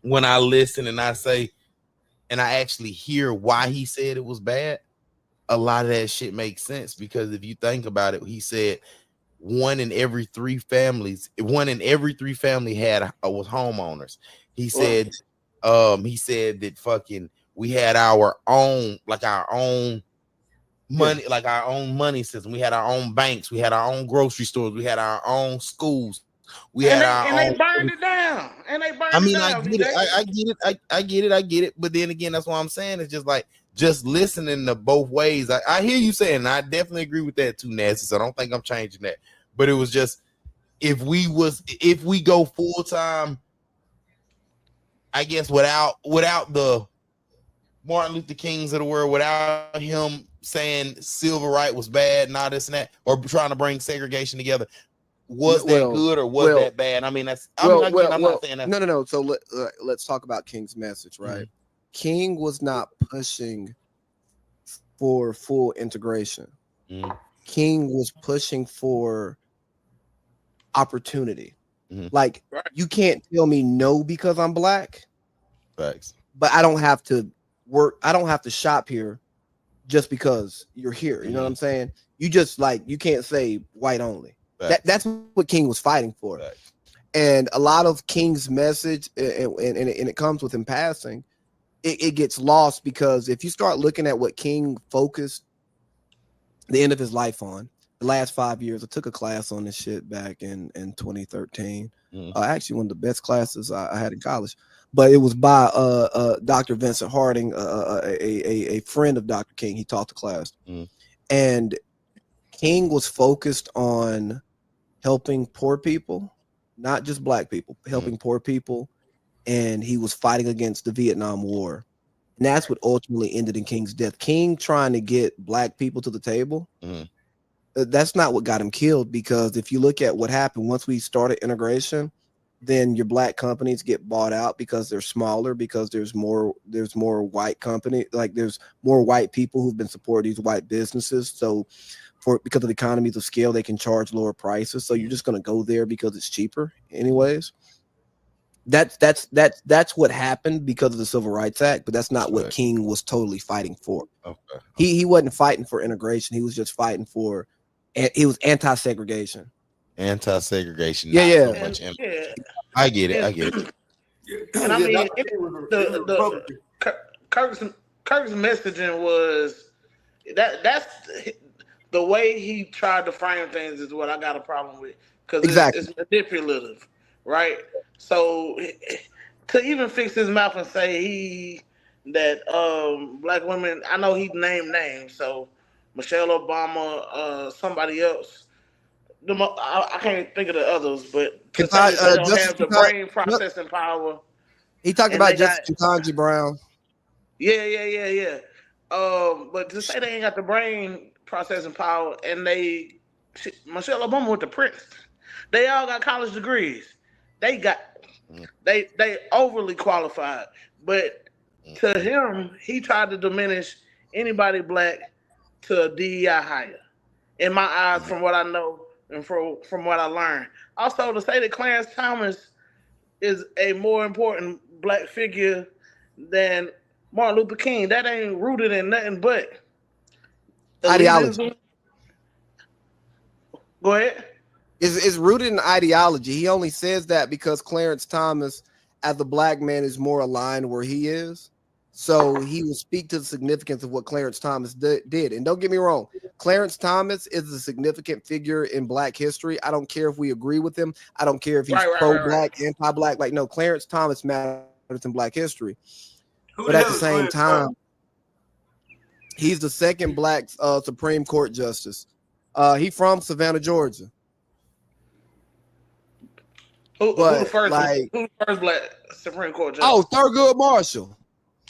when I listen and I say, and I actually hear why he said it was bad, a lot of that shit makes sense, because if you think about it, he said one in every three family had was homeowners. He said that fucking we had our own money, like our own money system. We had our own banks, we had our own grocery stores, we had our own schools. They burned it down. I get it. But then again, that's what I'm saying. It's just like, just listening to both ways. I hear you saying, and I definitely agree with that too, Nancy. So I don't think I'm changing that. But it was just, if we go full time, I guess without the Martin Luther Kings of the world, without him saying civil right was bad and all this and that, or trying to bring segregation together, was that good or was that bad? I mean, I'm not saying that. No. So let's talk about King's message, right? Mm-hmm. King was not pushing for full integration. Mm-hmm. King was pushing for opportunity. Mm-hmm. Like, you can't tell me no because I'm black. Facts. But I don't have to work. I don't have to shop here just because you're here. You know what I'm saying? You just, like, you can't say white only. That's what King was fighting for. Right. And a lot of King's message, and it comes with him passing, it gets lost, because if you start looking at what King focused the end of his life on, the last 5 years, I took a class on this shit back in 2013. Actually, one of the best classes I had in college. But it was by Dr. Vincent Harding, a friend of Dr. King. He taught the class. And King was focused on helping poor people not just black people, helping poor people, and he was fighting against the Vietnam War. And that's what ultimately ended in King's death. King trying to get black people to the table, that's not what got him killed, because if you look at what happened once we started integration, then your black companies get bought out because they're smaller, because there's more white company, like there's more white people who've been supporting these white businesses. So because of the economies of scale, they can charge lower prices. So you're just going to go there because it's cheaper anyways. That's what happened because of the Civil Rights Act, but that's not what King was totally fighting for. Okay. He wasn't fighting for integration. He was just fighting for, he was anti-segregation. Anti-segregation. Yeah. I get it. And I mean, Kirk's messaging was that's the way he tried to frame things is what I got a problem with, because it's manipulative, right? So to even fix his mouth and say that black women, I know he named names, so Michelle Obama, somebody else. I can't think of the others, but they don't have the brain processing power. He talked about Justice Ketanji Brown. Yeah. But to say they ain't got the brain processing power, and Michelle Obama went to Princeton. They all got college degrees. They overly qualified. But to him, he tried to diminish anybody black to a DEI hire. In my eyes, from what I know and from what I learned. Also, to say that Clarence Thomas is a more important black figure than Martin Luther King, that ain't rooted in nothing but ideology. Go ahead. It's rooted in ideology. He only says that because Clarence Thomas, as a black man, is more aligned where he is. So he will speak to the significance of what Clarence Thomas did. And don't get me wrong, Clarence Thomas is a significant figure in black history. I don't care if we agree with him. I don't care if he's pro-black, anti-black. Like, no, Clarence Thomas matters in black history. But at the same time, he's the second black Supreme Court justice. He from Savannah, Georgia. Who the first black Supreme Court justice? Oh, Thurgood Marshall.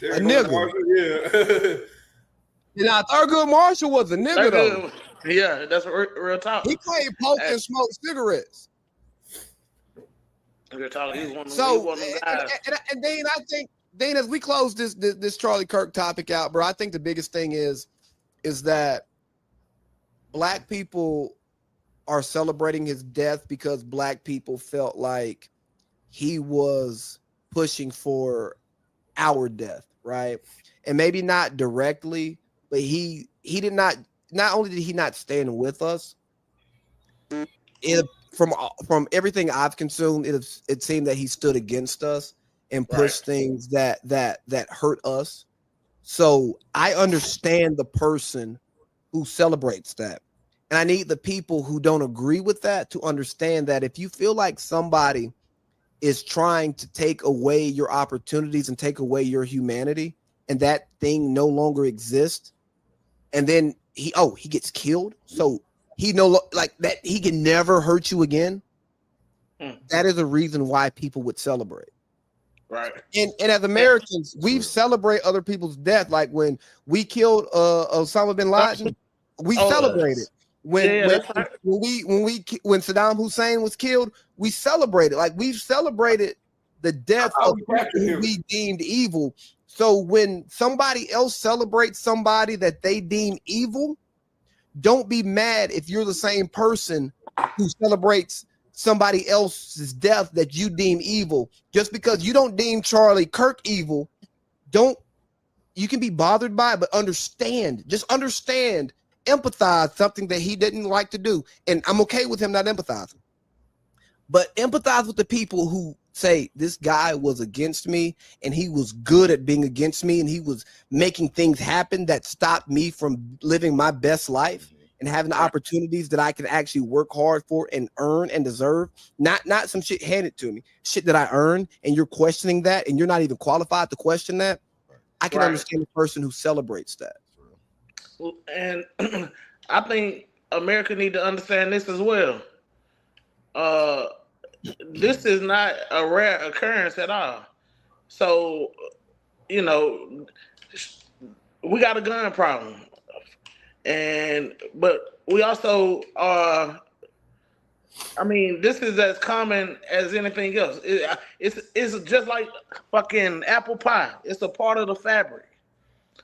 A nigga. Now, Thurgood Marshall was a nigga, though. Yeah, that's real talk. He played poker and smoked cigarettes. Real talk. He's one of and then I think, as we close this Charlie Kirk topic out, bro, I think the biggest thing is that black people are celebrating his death because black people felt like he was pushing for our death, right? And maybe not directly, but he did not only did he not stand with us, from everything I've consumed, it seemed that he stood against us and pushed things that hurt us. So I understand the person who celebrates that. And I need the people who don't agree with that to understand that if you feel like somebody is trying to take away your opportunities and take away your humanity, and that thing no longer exists, and then he gets killed, so he he can never hurt you again. That is a reason why people would celebrate. Right. And as Americans, we celebrate other people's death. Like when we killed Osama bin Laden, we celebrated. When Saddam Hussein was killed, we celebrated. Like we've celebrated the death of people who we deemed evil. So when somebody else celebrates somebody that they deem evil, don't be mad if you're the same person who celebrates somebody else's death that you deem evil. Just because you don't deem Charlie Kirk evil, you can be bothered by it, but understand, empathize something that he didn't like to do. And I'm okay with him not empathizing. But empathize with the people who say this guy was against me and he was good at being against me and he was making things happen that stopped me from living my best life and having the opportunities that I can actually work hard for and earn and deserve. Not some shit handed to me, shit that I earned, and you're questioning that and you're not even qualified to question that. I can understand the person who celebrates that. And I think America need to understand this as well. this is not a rare occurrence at all. So, you know, we got a gun problem, but we also are. I mean, this is as common as anything else. It's just like fucking apple pie. It's a part of the fabric.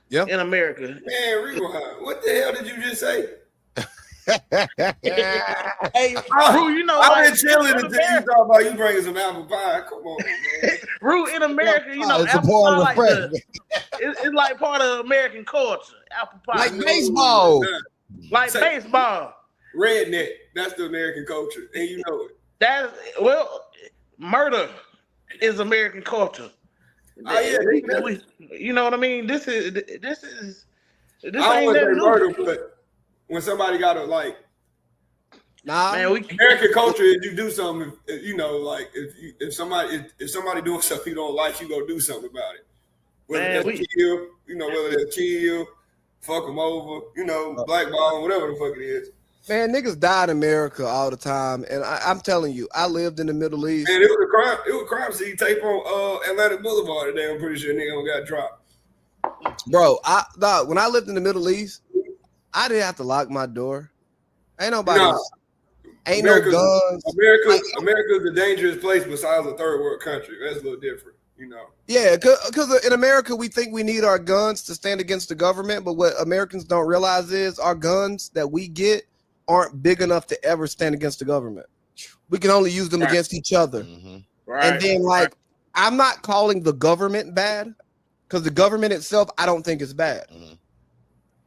Yeah. In America. Man, rewind. What the hell did you just say? Hey, Rue, you know, I've been chilling until you talk about you bringing some apple pie. Come on, man. Rue, in America, you know, it's a apple part pie of the it's like part of American culture. Apple pie, like baseball, like baseball. Redneck. That's the American culture, and you know it. Murder is American culture. Oh yeah, you know what I mean. This I ain't don't that say new. murder, but when somebody got to like, man, American culture is you do something. You know, like if somebody doing something you don't like, you go do something about it. Whether that's kill, you know, whether that's kill, fuck them over, you know, blackball, whatever the fuck it is. Man, niggas die in America all the time, and I'm telling you, I lived in the Middle East. And it was a crime. It was a crime scene tape on Atlantic Boulevard today. I'm pretty sure nigga got dropped. Bro, when I lived in the Middle East, I didn't have to lock my door. Ain't nobody. Ain't no guns. America's a dangerous place besides a third world country. That's a little different, you know. Yeah, because in America we think we need our guns to stand against the government, but what Americans don't realize is our guns that we get aren't big enough to ever stand against the government. We can only use them against each other. Mm-hmm. Right. And then, I'm not calling the government bad, because the government itself, I don't think is bad. Mm-hmm.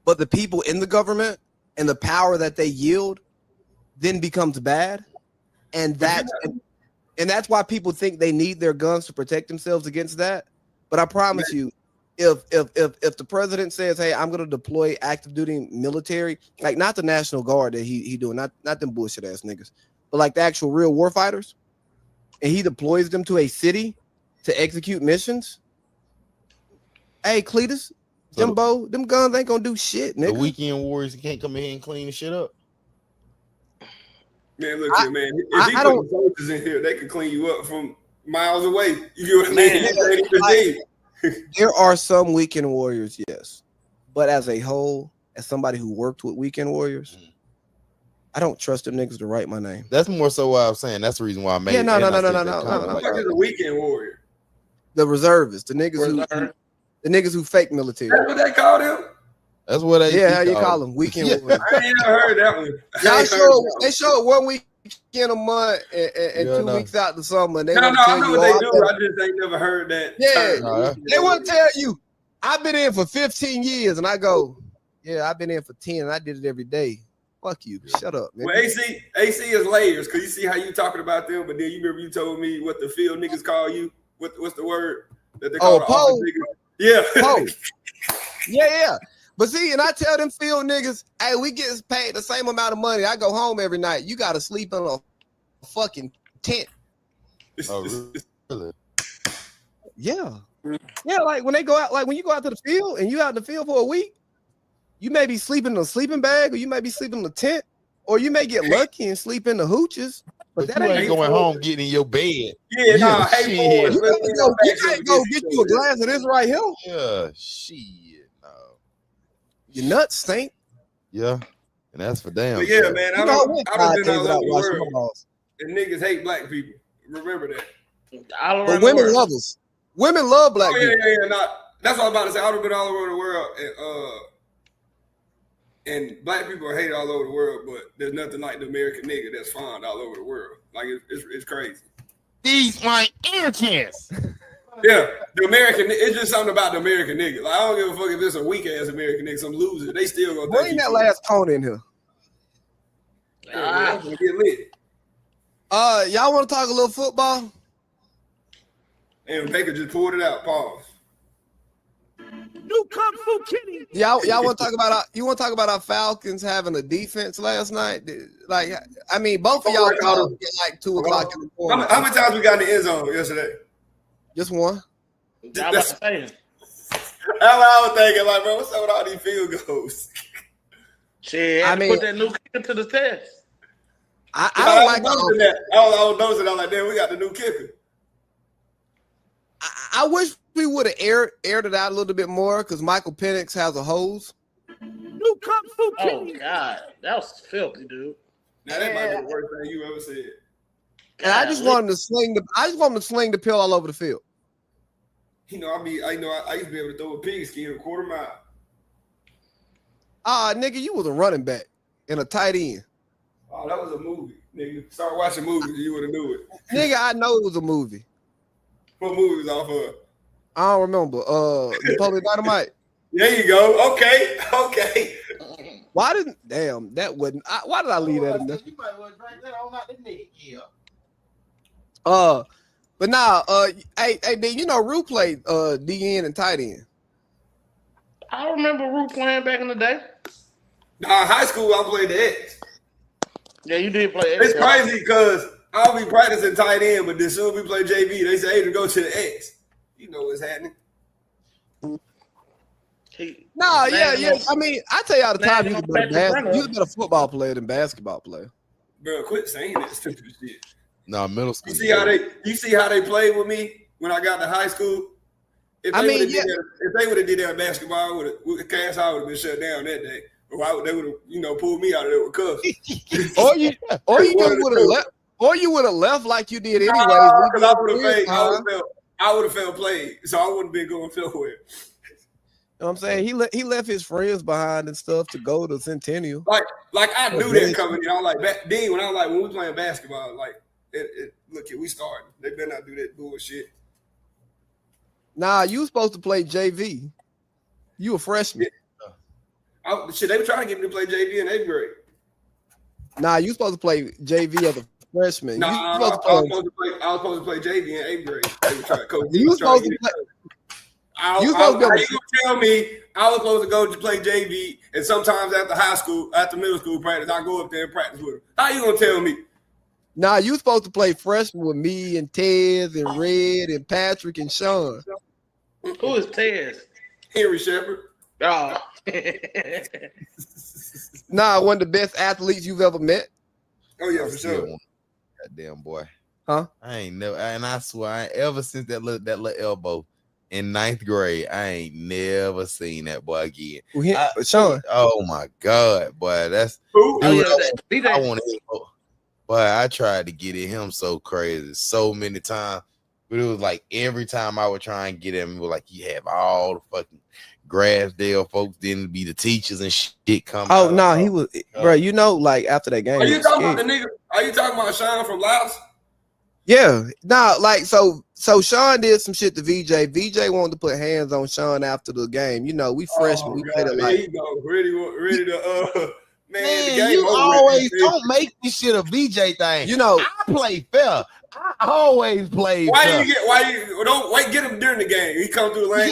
But the people in the government and the power that they yield then becomes bad. And that's why people think they need their guns to protect themselves against that. But I promise you, if the president says, hey, I'm going to deploy active duty military, like not the National Guard that he doing, not them bullshit ass niggas, but like the actual real war fighters, and he deploys them to a city to execute missions. Hey, Cletus, them guns ain't gonna do shit, nigga. The weekend warriors can't come in here and clean the shit up. Man, look here, man. If he put soldiers in here, they can clean you up from miles away. You know what I mean? There are some weekend warriors, yes, but as a whole, as somebody who worked with weekend warriors, I don't trust them niggas to write my name. That's more so what I'm saying. That's the reason why I made. Yeah, no. What is a weekend warrior? The reservists, the niggas who fake military. That's what they call them. That's what they. Yeah, how you call them? Weekend warriors. I ain't never heard that one. They show it 1 week in a month and 2 weeks out the summer. And they I know what they do. I just ain't never heard that. Yeah, they want to tell you, I've been in for 15 years, and I go, yeah, I've been in for 10, and I did it every day. Fuck you. Shut up, man. Well, AC is layers, because you see how you talking about them, but then you remember you told me what the field niggas call you. What's the word that they call Poe. Yeah. Poe. Yeah. But see, and I tell them field niggas, hey, we get paid the same amount of money. I go home every night. You got to sleep in a fucking tent. Oh, really? Yeah. Yeah, like when they go out, like when you go out to the field and you out in the field for a week, you may be sleeping in a sleeping bag, or you may be sleeping in a tent, or you may get lucky and sleep in the hooches. But that you ain't going home getting in your bed. Yeah, nah, hey, boy, you can't go get you a glass of this right here. Yeah, shit. No. Your nuts stink. Yeah, and that's for damn. But yeah, man, I've been all over the world, and niggas hate black people. Remember that. But women love us. Women love black people. Yeah. Nah, that's what I'm about to say. I've been all over the world, and black people are hated all over the world, but there's nothing like the American nigga that's found all over the world. Like it's crazy. These my earchins. Yeah, the American. It's just something about the American nigga. Like I don't give a fuck if it's a weak ass American nigga, some loser. They still gonna bring that last cone in here. Gonna get lit. Y'all want to talk a little football? And Baker just pulled it out. Pause. New Kung Fu Kitty. Y'all want to talk about our Falcons having a defense last night? Like, I mean, both of y'all called like 2 o'clock in the morning. How many times we got in the end zone yesterday? Just one. That's what I was thinking. Like, bro, what's up with all these field goals? Shit, I mean, put that new kicker to the test. I don't like that. I was noticing. I was like, damn, we got the new kicker. I wish we would have aired it out a little bit more because Michael Penix has a hose. New Kung Fu Oh God, that was filthy, dude. Now that might be the worst thing you ever said. And I just wanted to sling the pill all over the field. You know, I used to be able to throw a pigskin a quarter mile. Nigga, you was a running back and a tight end. Oh, that was a movie, nigga. Start watching movies, you would have knew it. Nigga, I know it was a movie. What movie was off of? I don't remember. Napoleon Dynamite. There you go. Okay. Why did I leave that in there? You might well drink that all out the neck, yeah. But now, hey, man, you know, Rue played DN and tight end. I remember Rue playing back in the day. Nah, high school I played the X. Yeah, you did play X. It's crazy because I'll be practicing tight end, but as soon as we play JV, they say, hey, to go to the X. You know what's happening. Yeah. I mean, I tell you all the time, you was a better football player than basketball player. Bro, quit saying that stupid shit. No, middle school. You see how they played with me when I got to high school? If they would have did that basketball, Cass I would have been shut down that day. Or they would have, pulled me out of there with cuffs. or you would have left. Or you would have left like you did anyway. I would have felt played, so I wouldn't have been going nowhere. You know what I'm saying? He left his friends behind and stuff to go to Centennial. Like I knew that coming in. I was like, then when we playing basketball, like, look, we starting. They better not do that bullshit. Nah, you was supposed to play JV. You a freshman. Yeah. They were trying to get me to play JV in 8th grade. Nah, you supposed to play JV as a freshman. Nah, I was supposed to play JV in 8th grade. They were trying to coach. You supposed to play. You gonna tell me I was supposed to go to play JV, and sometimes after middle school practice, I go up there and practice with them. How you gonna tell me? Nah, you supposed to play freshman with me and Tez and Red and Patrick and Sean. Who is Tez? Henry Shepard. Oh. Nah, one of the best athletes you've ever met. Oh yeah, for sure. Goddamn boy. Huh? I ain't never, and I swear, I ain't ever since that little elbow in 9th grade, I ain't never seen that boy again. Sean. Oh my God, boy, that's who? I want to. But I tried to get at him so crazy so many times, but it was like every time I would try and get him, it was like you have all the fucking Grassdale folks, didn't be the teachers and shit come. Oh no, he was, bro. You know, like after that game. Are you talking about the nigga? Are you talking about Sean from Laos? Yeah, like so Sean did some shit to VJ. VJ wanted to put hands on Sean after the game. You know, we freshmen, we played it like. There you go, ready to man, the game you always don't make this shit a VJ thing. You know, I play fair. I always play fair. Get him during the game? He come through the lane.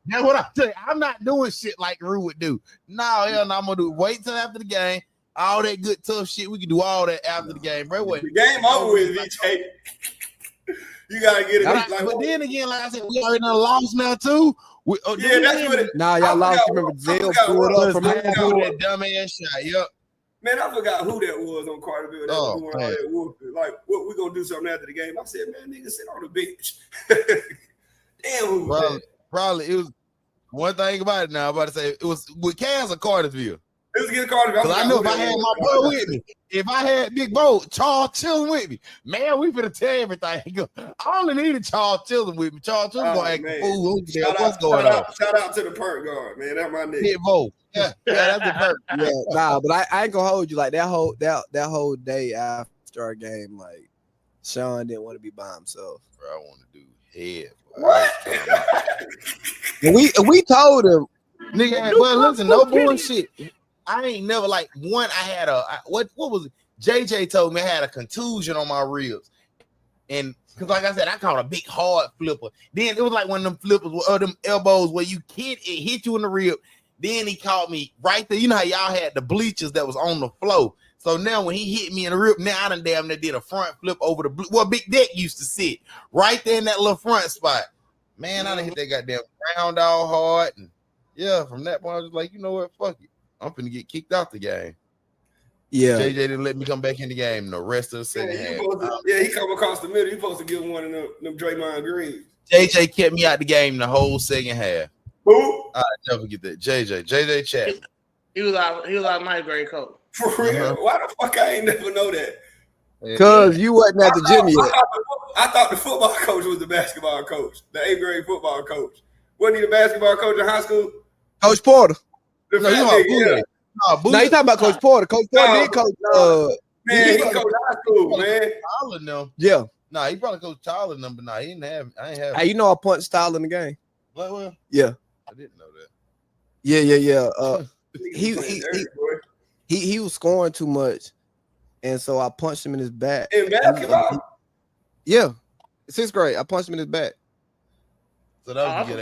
That's what I'm saying. I'm not doing shit like Rue would do. No, hell no, I'm gonna do wait till after the game. All that good tough shit, we can do all that after the game, bro. Wait. The game over with, VJ. You gotta get it. But then again, like I said, we already done lost now too. That's what it. Nah, y'all lost. Remember, Zell pulled up from that dumbass shot. Yep. Man, I forgot who that was on Carterville. That was doing all that whooping. Like, what we gonna do something after the game? I said, man, nigga, sit on the bench. Damn, who was that? Probably it was one thing about it. Now I'm about to say it was with Cass or Cartersville. It was against Carterville. I know if I had my boy with me, if I had Big Bo, Charles Chisholm with me, man, we finna tell everything. I only needed Charles Chisholm with me. Charles Chisholm gonna act a fool. What's going on? Shout out to the perk guard, man. That's my nigga. Big Bo. Yeah, that's the perk. Yeah, nah, but I ain't gonna hold you like that whole day after our game. Like Sean didn't want to be by himself. Bro, I want to do head. What? we told him, nigga. But listen, no bullshit. I ain't never like one. I had what was it? JJ told me I had a contusion on my ribs, and because like I said, I caught a big hard flipper. Then it was like one of them flippers or them elbows where it hit you in the rib. Then he caught me right there. You know how y'all had the bleachers that was on the floor. So now when he hit me in the rib, now I done damn near did a front flip over the Big Deck used to sit right there in that little front spot. Man, I done hit that goddamn ground all hard, and yeah, from that point I was like, you know what, fuck it. I'm finna get kicked out the game. Yeah. JJ didn't let me come back in the game the rest of the second half. He come across the middle. You supposed to give him one of them Draymond Greens. JJ kept me out the game the whole second half. Who? I never get that. JJ Chapman. He was our ninth grade coach. For real? Why the fuck I ain't never know that? Because you wasn't at the gym yet. I thought the football coach was the basketball coach, the 8th grade football coach. Wasn't he the basketball coach in high school? Coach Porter. No, you talking about Coach Porter. Coach Porter did coach. Man, he coached high school, man. Yeah. Nah, he probably coached Tyler them, but he didn't have. I ain't have. Hey, you know I punched Tyler in the game. Well, yeah. I didn't know that. Yeah. He was scoring too much, and so I punched him in his back. In basketball? Yeah. 6th grade. I punched him in his back. So that was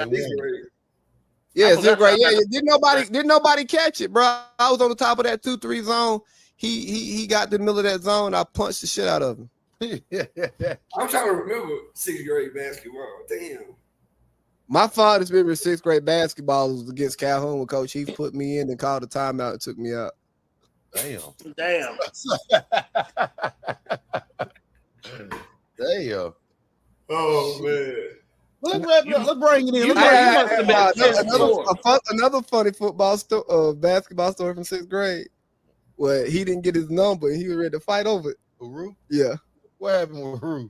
Yeah, 6th grade. Yeah. Didn't nobody catch it, bro. I was on the top of that 2-3 zone. He got the middle of that zone. I punched the shit out of him. I'm trying to remember 6th grade basketball. Damn. My fondest memory of 6th grade basketball was against Calhoun when Coach Heath put me in and called a timeout and took me out. Damn. Damn. Oh man. Let's bring it in. Another funny basketball story from 6th grade. Well, he didn't get his number and he was ready to fight over it. Uru? Yeah. What happened with Uru?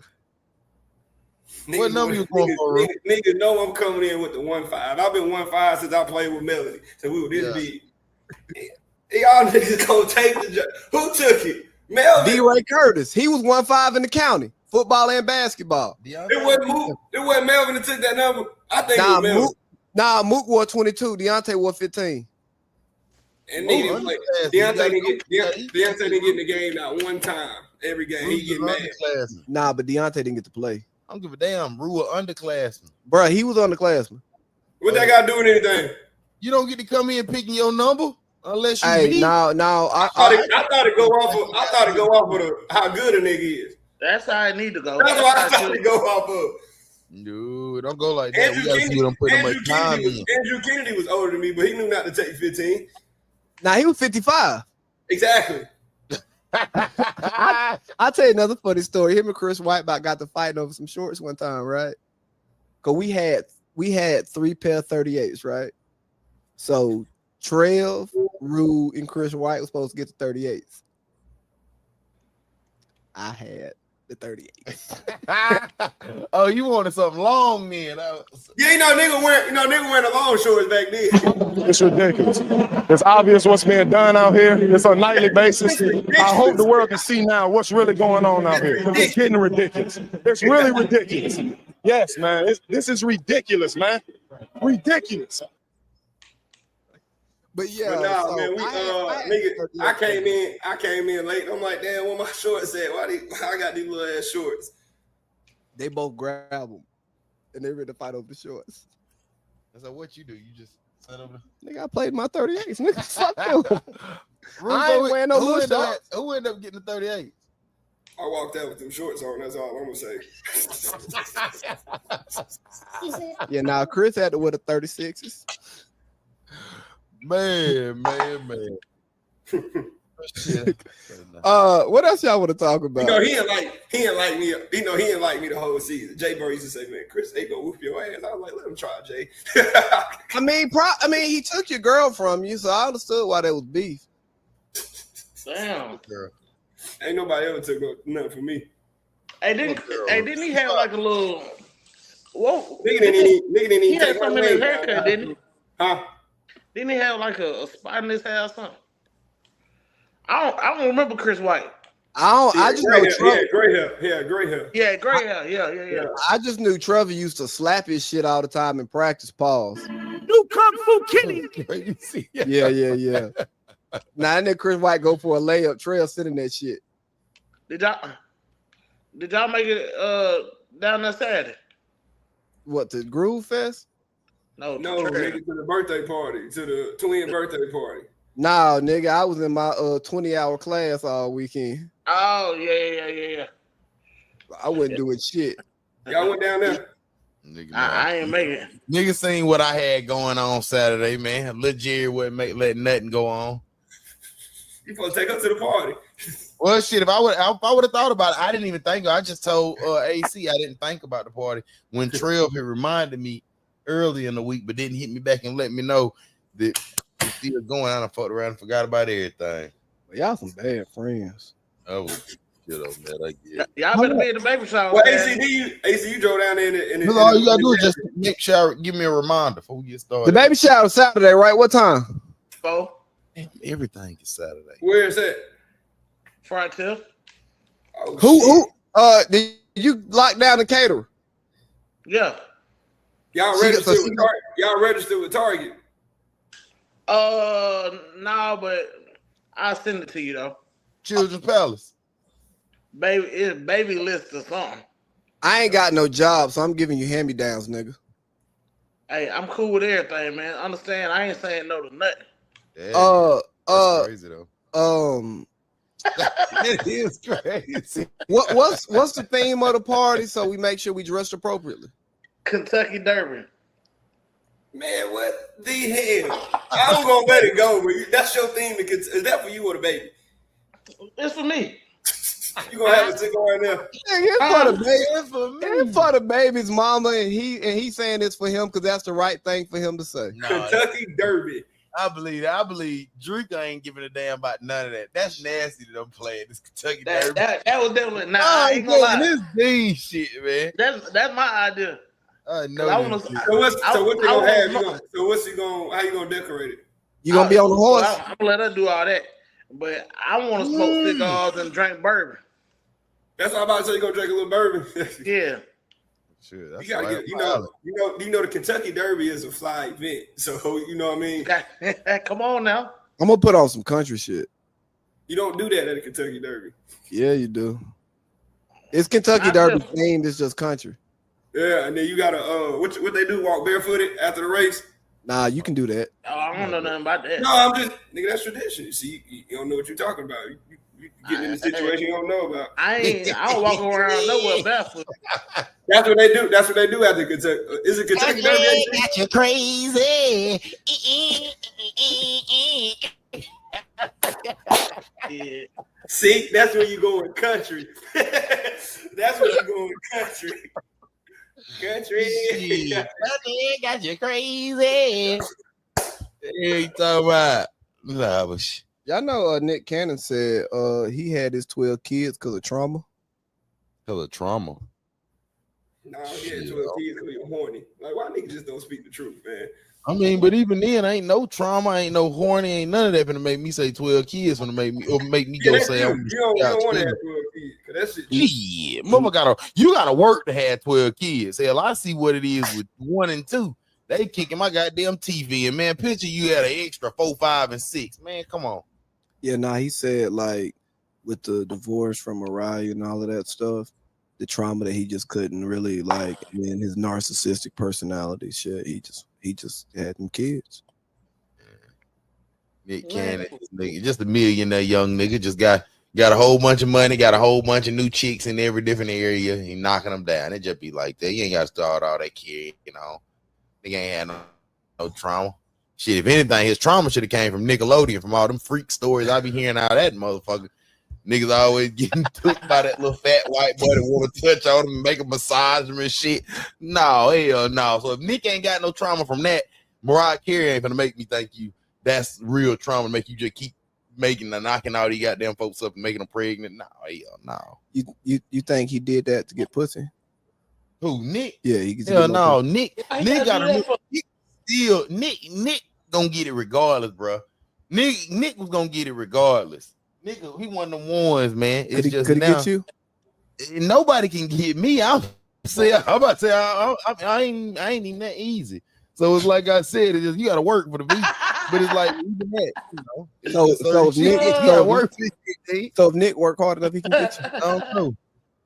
What number you going for, Uru? Niggas know I'm coming in with the 1-5. I've been 1-5 since I played with Melody. So we were this big. Y'all niggas gonna take the job. Who took it? Melvin. D-Ray Curtis. He was 1-5 in the county. Football and basketball. It wasn't Melvin that took that number. I think it was Melvin. Mook wore 22. Deontay wore 15. And niggas like Deontay didn't get in the game not one time. Every game he get mad. Nah, but Deontay didn't get to play. I don't give a damn. Rue underclassman. Bro, he was underclassman. What that got to do with anything? You don't get to come in picking your number unless you. Hey, no. I thought it go off of how good a nigga is. That's how I need to go. That's why I thought it go off of. Dude, don't go like that. We gotta see what I'm putting much time in. Andrew Kennedy was older than me, but he knew not to take 15. Nah, he was 55. Exactly. I'll tell you another funny story. Him and Chris Whiteback got to fighting over some shorts one time, right? Because we had 3 pair of 38s, right? So Trev, Rue, and Chris White was supposed to get the 38s. I had the 38s. Oh, you wanted something long then? Yeah, nigga wearing the long shorts back then. It's ridiculous. It's obvious what's being done out here. It's on a nightly basis. I hope the world can see now what's really going on out here. It's getting ridiculous. It's really ridiculous. Yes, man. This is ridiculous, man. Ridiculous. But yeah, but man, I came in late. I'm like, damn, where my shorts at? Why I got these little ass shorts? They both grab them, and they ready to fight over the shorts. So what you do? You just set over the... Nigga, I played my 38s. Nigga, fuck them. I ain't wearing no little shorts. Who ended up getting the 38? I walked out with them shorts on. That's all I'm gonna say. Yeah, now Chris had to wear the 36s. Man. What else y'all want to talk about? He didn't like me. He didn't like me the whole season. Jay Bird used to say, "Man, Chris, they gonna whoop your ass." I was like, "Let him try, Jay." I mean, he took your girl from you, so I understood why there was beef. Damn. Ain't nobody ever took nothing from me. Hey, didn't he have like a little? Whoa. Nigga didn't even he had something in his haircut, didn't he? Huh? Didn't he have like a spot in his hair or something? I don't remember Chris White. I just know Trevor. Gray hair. Yeah, gray hair. Yeah. I just knew Trevor used to slap his shit all the time in practice. Pause. New Kung Fu Kitty. Yeah. Now and then Chris White go for a layup. Trail sitting that shit. Did y'all make it down there Saturday? What, the Groove Fest? No, nigga, to the birthday party, to the twin birthday party. Nah, nigga, I was in my 20-hour class all weekend. Oh, yeah. I wasn't doing shit. Y'all went down there? Nigga, I ain't making it. Nigga seen what I had going on Saturday, man. Lil Jerry wouldn't let nothing go on. You supposed to take her to the party. Well, shit, if I would have thought about it, I didn't even think. I just told AC I didn't think about the party when Trev had reminded me early in the week, but didn't hit me back and let me know that it's still going on. I fucked around and forgot about everything. Well, y'all some bad friends. Oh, shit on that, I get. Y'all better be in the baby shower. Well, AC, you drove down there and all you gotta do is just make sure, give me a reminder before we get started. The baby shower Saturday, right? What time? 4. Everything is Saturday. Where is that? Frontier. Oh, Who? Did you lock down the caterer? Yeah. Y'all registered with Target? Y'all registered with Target? No, but I'll send it to you though. Children's Palace. Baby, it's baby list or something. I ain't got no job, so I'm giving you hand-me-downs, nigga. Hey, I'm cool with everything, man. Understand? I ain't saying no to nothing. Damn, that's crazy though. It is crazy. What's the theme of the party so we make sure we dressed appropriately? Kentucky Derby. Man, what the hell? I'm gonna let it go, but that's your theme. Is that for you or the baby? It's for me. You gonna have a tickle right now? It's for the baby's mama, and he saying it's for him because that's the right thing for him to say. Kentucky Derby. I believe Drika ain't giving a damn about none of that. That's nasty to them playing this Kentucky Derby. That was definitely I ain't gonna lie. This Dean shit, man. That's my idea. I know. So what you gonna have? How you gonna decorate it? You gonna be on the horse? I'm gonna let her do all that. But I want to smoke cigars and drink bourbon. That's all I'm about to say. You gonna drink a little bourbon? Yeah. Sure, you gotta get. You know, the Kentucky Derby is a fly event. So you know what I mean. Come on now. I'm gonna put on some country shit. You don't do that at a Kentucky Derby. Yeah, you do. It's Kentucky Derby themed. It's just country. Yeah, and then you gotta what they do? Walk barefooted after the race? Nah, you can do that. Oh, I don't know nothing about that. No, I'm just nigga. That's tradition. See, you don't know what you're talking about. You getting in a situation you don't know about. I don't walk around nowhere barefoot. That's what they do. That's what they do after Kentucky. Is it Kentucky Derby? Got you crazy. Yeah. See, that's when you go in country. That's when you go in country. Country. Got you crazy. Yeah, you talking about? Y'all know Nick Cannon said he had his 12 kids because of trauma. Because of trauma. No, he had 12 kids because you're horny. Like, why niggas just don't speak the truth, man? I mean, but even then, ain't no trauma, ain't no horny, ain't none of that gonna make me say 12 kids gonna make me go say you don't want to have 12 kids. That shit. Yeah, mama you gotta work to have 12 kids. Hell, I see what it is with 1 and 2. They kicking my goddamn TV, and man, picture you had an extra 4, 5, and 6. Man, come on. Yeah, he said like with the divorce from Mariah and all of that stuff, the trauma that he just couldn't really like, and his narcissistic personality shit. He just had them kids. Nick Cannon, just a millionaire young nigga, just got a whole bunch of money, got a whole bunch of new chicks in every different area. He knocking them down. It just be like that. You ain't got to start all that kid, you know. Nigga ain't had no trauma. Shit, if anything, his trauma should have came from Nickelodeon, from all them freak stories I be hearing out of that motherfucker. Niggas always getting took by that little fat white boy that want to touch on him and make a massage him and shit. No, hell no. So if Nick ain't got no trauma from that, Mariah Carey ain't gonna make me think that's real trauma, make you just keep knocking all these goddamn folks up and making them pregnant. No, hell no. You think he did that to get pussy? Who, Nick? Yeah, he gets hell no. Nick got Nick gonna get it regardless, bro. Nick was gonna get it regardless. Nigga, he one of the ones, man. It's just now. Get you? Nobody can get me. I'm about to say I ain't even that easy. So it's like I said, it's just you gotta work for the beat. But it's like even that, you know. So if Nick work hard enough, he can get you. I don't know.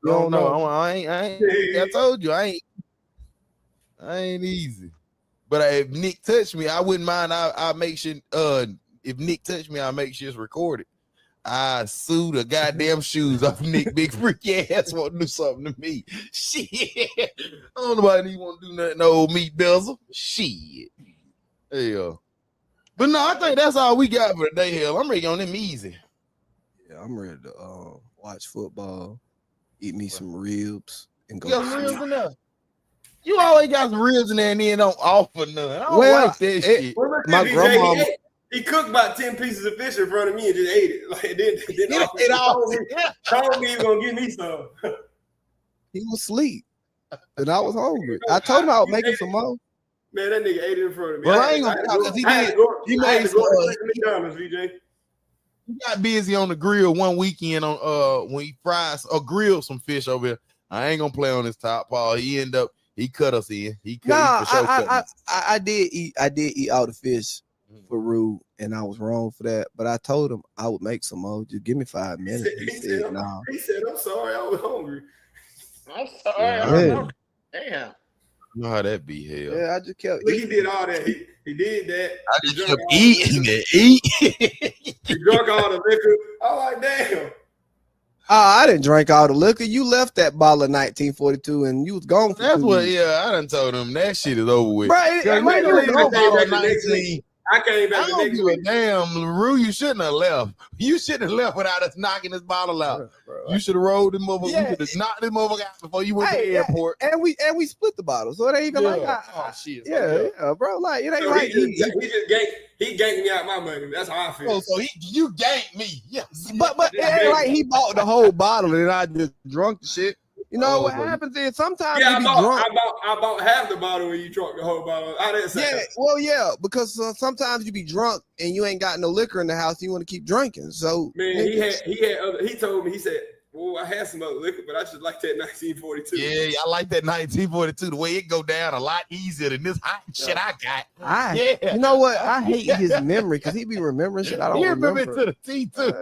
You don't know. I told you I ain't easy. But if Nick touched me, I wouldn't mind. I make sure if Nick touched me, I'll make sure it's recorded. I sue the goddamn shoes off Nick, big freaky ass want to do something to me. Shit. I don't know nobody want to do nothing to old meat bezel. Shit. Hell. But no, I think that's all we got for today, hell. I'm ready on them easy. Yeah, I'm ready to watch football, eat me some ribs, and go. You got some ribs in there. You always got some ribs in there and then don't offer none. I don't like that shit. My grandma, he cooked about 10 pieces of fish in front of me and just ate it. Like told me he was gonna give me some. He was asleep, and I was hungry. I told him I would make him some more. Man, that nigga ate it in front of me. Well, I ain't gonna talk because he made some. McDonald's, VJ. He got busy on the grill one weekend on when he fries or grilled some fish over here. I ain't gonna play on his top, Paul. He cut us in. I did eat all the fish for Rue, and I was wrong for that. But I told him I would make some more. Just give me 5 minutes. He said, "I'm sorry, I was hungry." I'm sorry. Yeah. Damn. You know how that be, hell. Yeah, I just kept. He did all that. He did that. I just kept eating it. He drunk all the liquor. I was like, damn. I didn't drink all the liquor. You left that bottle of 1942 and you was gone. For That's 2 what. weeks. Yeah, I done told him that shit is over with. Right. I came back I the don't next give week. a damn, LaRue. You shouldn't have left. You shouldn't have left without us knocking this bottle out. You should have rolled this motherfucker. Yeah. You should have knocked this motherfucker out before you went to the airport. And we split the bottle, so it ain't even like shit. yeah, bro. Like it ain't So like he ganked me out my money. That's how I feel. Oh, so you ganked me. Yes. but it ain't like he bought the whole bottle and I just drunk the shit. You know what happens is sometimes you be drunk. I bought half the bottle when you drunk the whole bottle. I didn't say that. Well, yeah, because sometimes you be drunk and you ain't got no liquor in the house. You want to keep drinking. So Man, he told me, he said, well, I had some other liquor, but I just like that 1942. Yeah, I like that 1942. The way it go down a lot easier than this hot shit I got. You know what? I hate his memory because he be remembering shit I don't remember. He remember it to the T too.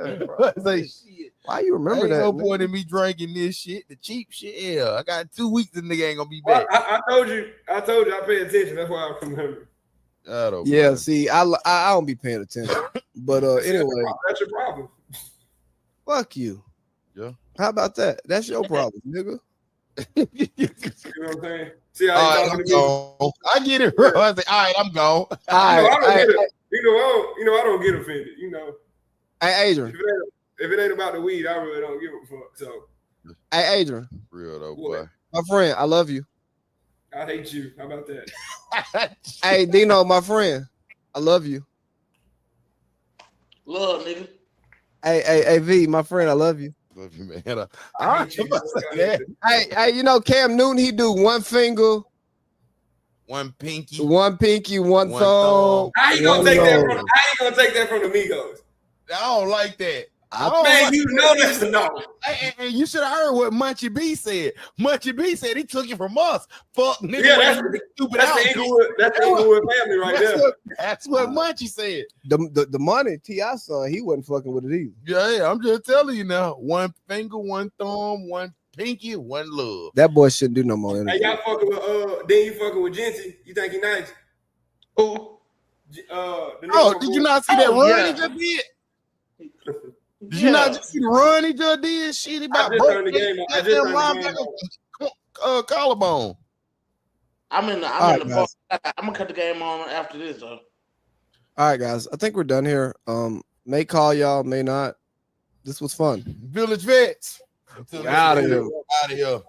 Say shit. Why you remember that? No point in me drinking this shit, the cheap shit. Yeah, I got 2 weeks and nigga ain't gonna be back. I told you I pay attention. That's why I remember. Yeah, see, I don't be paying attention. But anyway, that's your problem. Fuck you. Yeah. How about that? That's your problem, nigga. You know what I'm saying? See how all right, I'm gone. I get it, bro. I say, all right, I'm gone. I don't get offended. You know. Hey, Adrian. If it ain't about the weed, I really don't give a fuck. So. Hey, Adrian. Real though, boy. My friend, I love you. I hate you. How about that? Hey, Dino, my friend, I love you. Love, nigga. Hey, V, my friend, I love you. Love you, man. Hey, you know Cam Newton, he do one finger, one pinky, one thumb. How you gonna take that from the Migos? I don't like that. Man, you know that's a no. And you should have heard what Munchie B said. Munchie B said he took it from us. Fuck nigga. Yeah, that's the Inglewood family right there. That's what Munchie said. The money T.I. son, he wasn't fucking with it either. Yeah, I'm just telling you now. One finger, one thumb, one pinky, one love. That boy shouldn't do no more. Hey, y'all fucking with then you fucking with Genty. You think he nice? Who? Did you not see that run he just did? Did you not just see the run he just did? Shit, he about broke collarbone. I'm gonna cut the game on after this though. All right, guys. I think we're done here. May call y'all, may not. This was fun. Village Vets. Out of here. Out of here.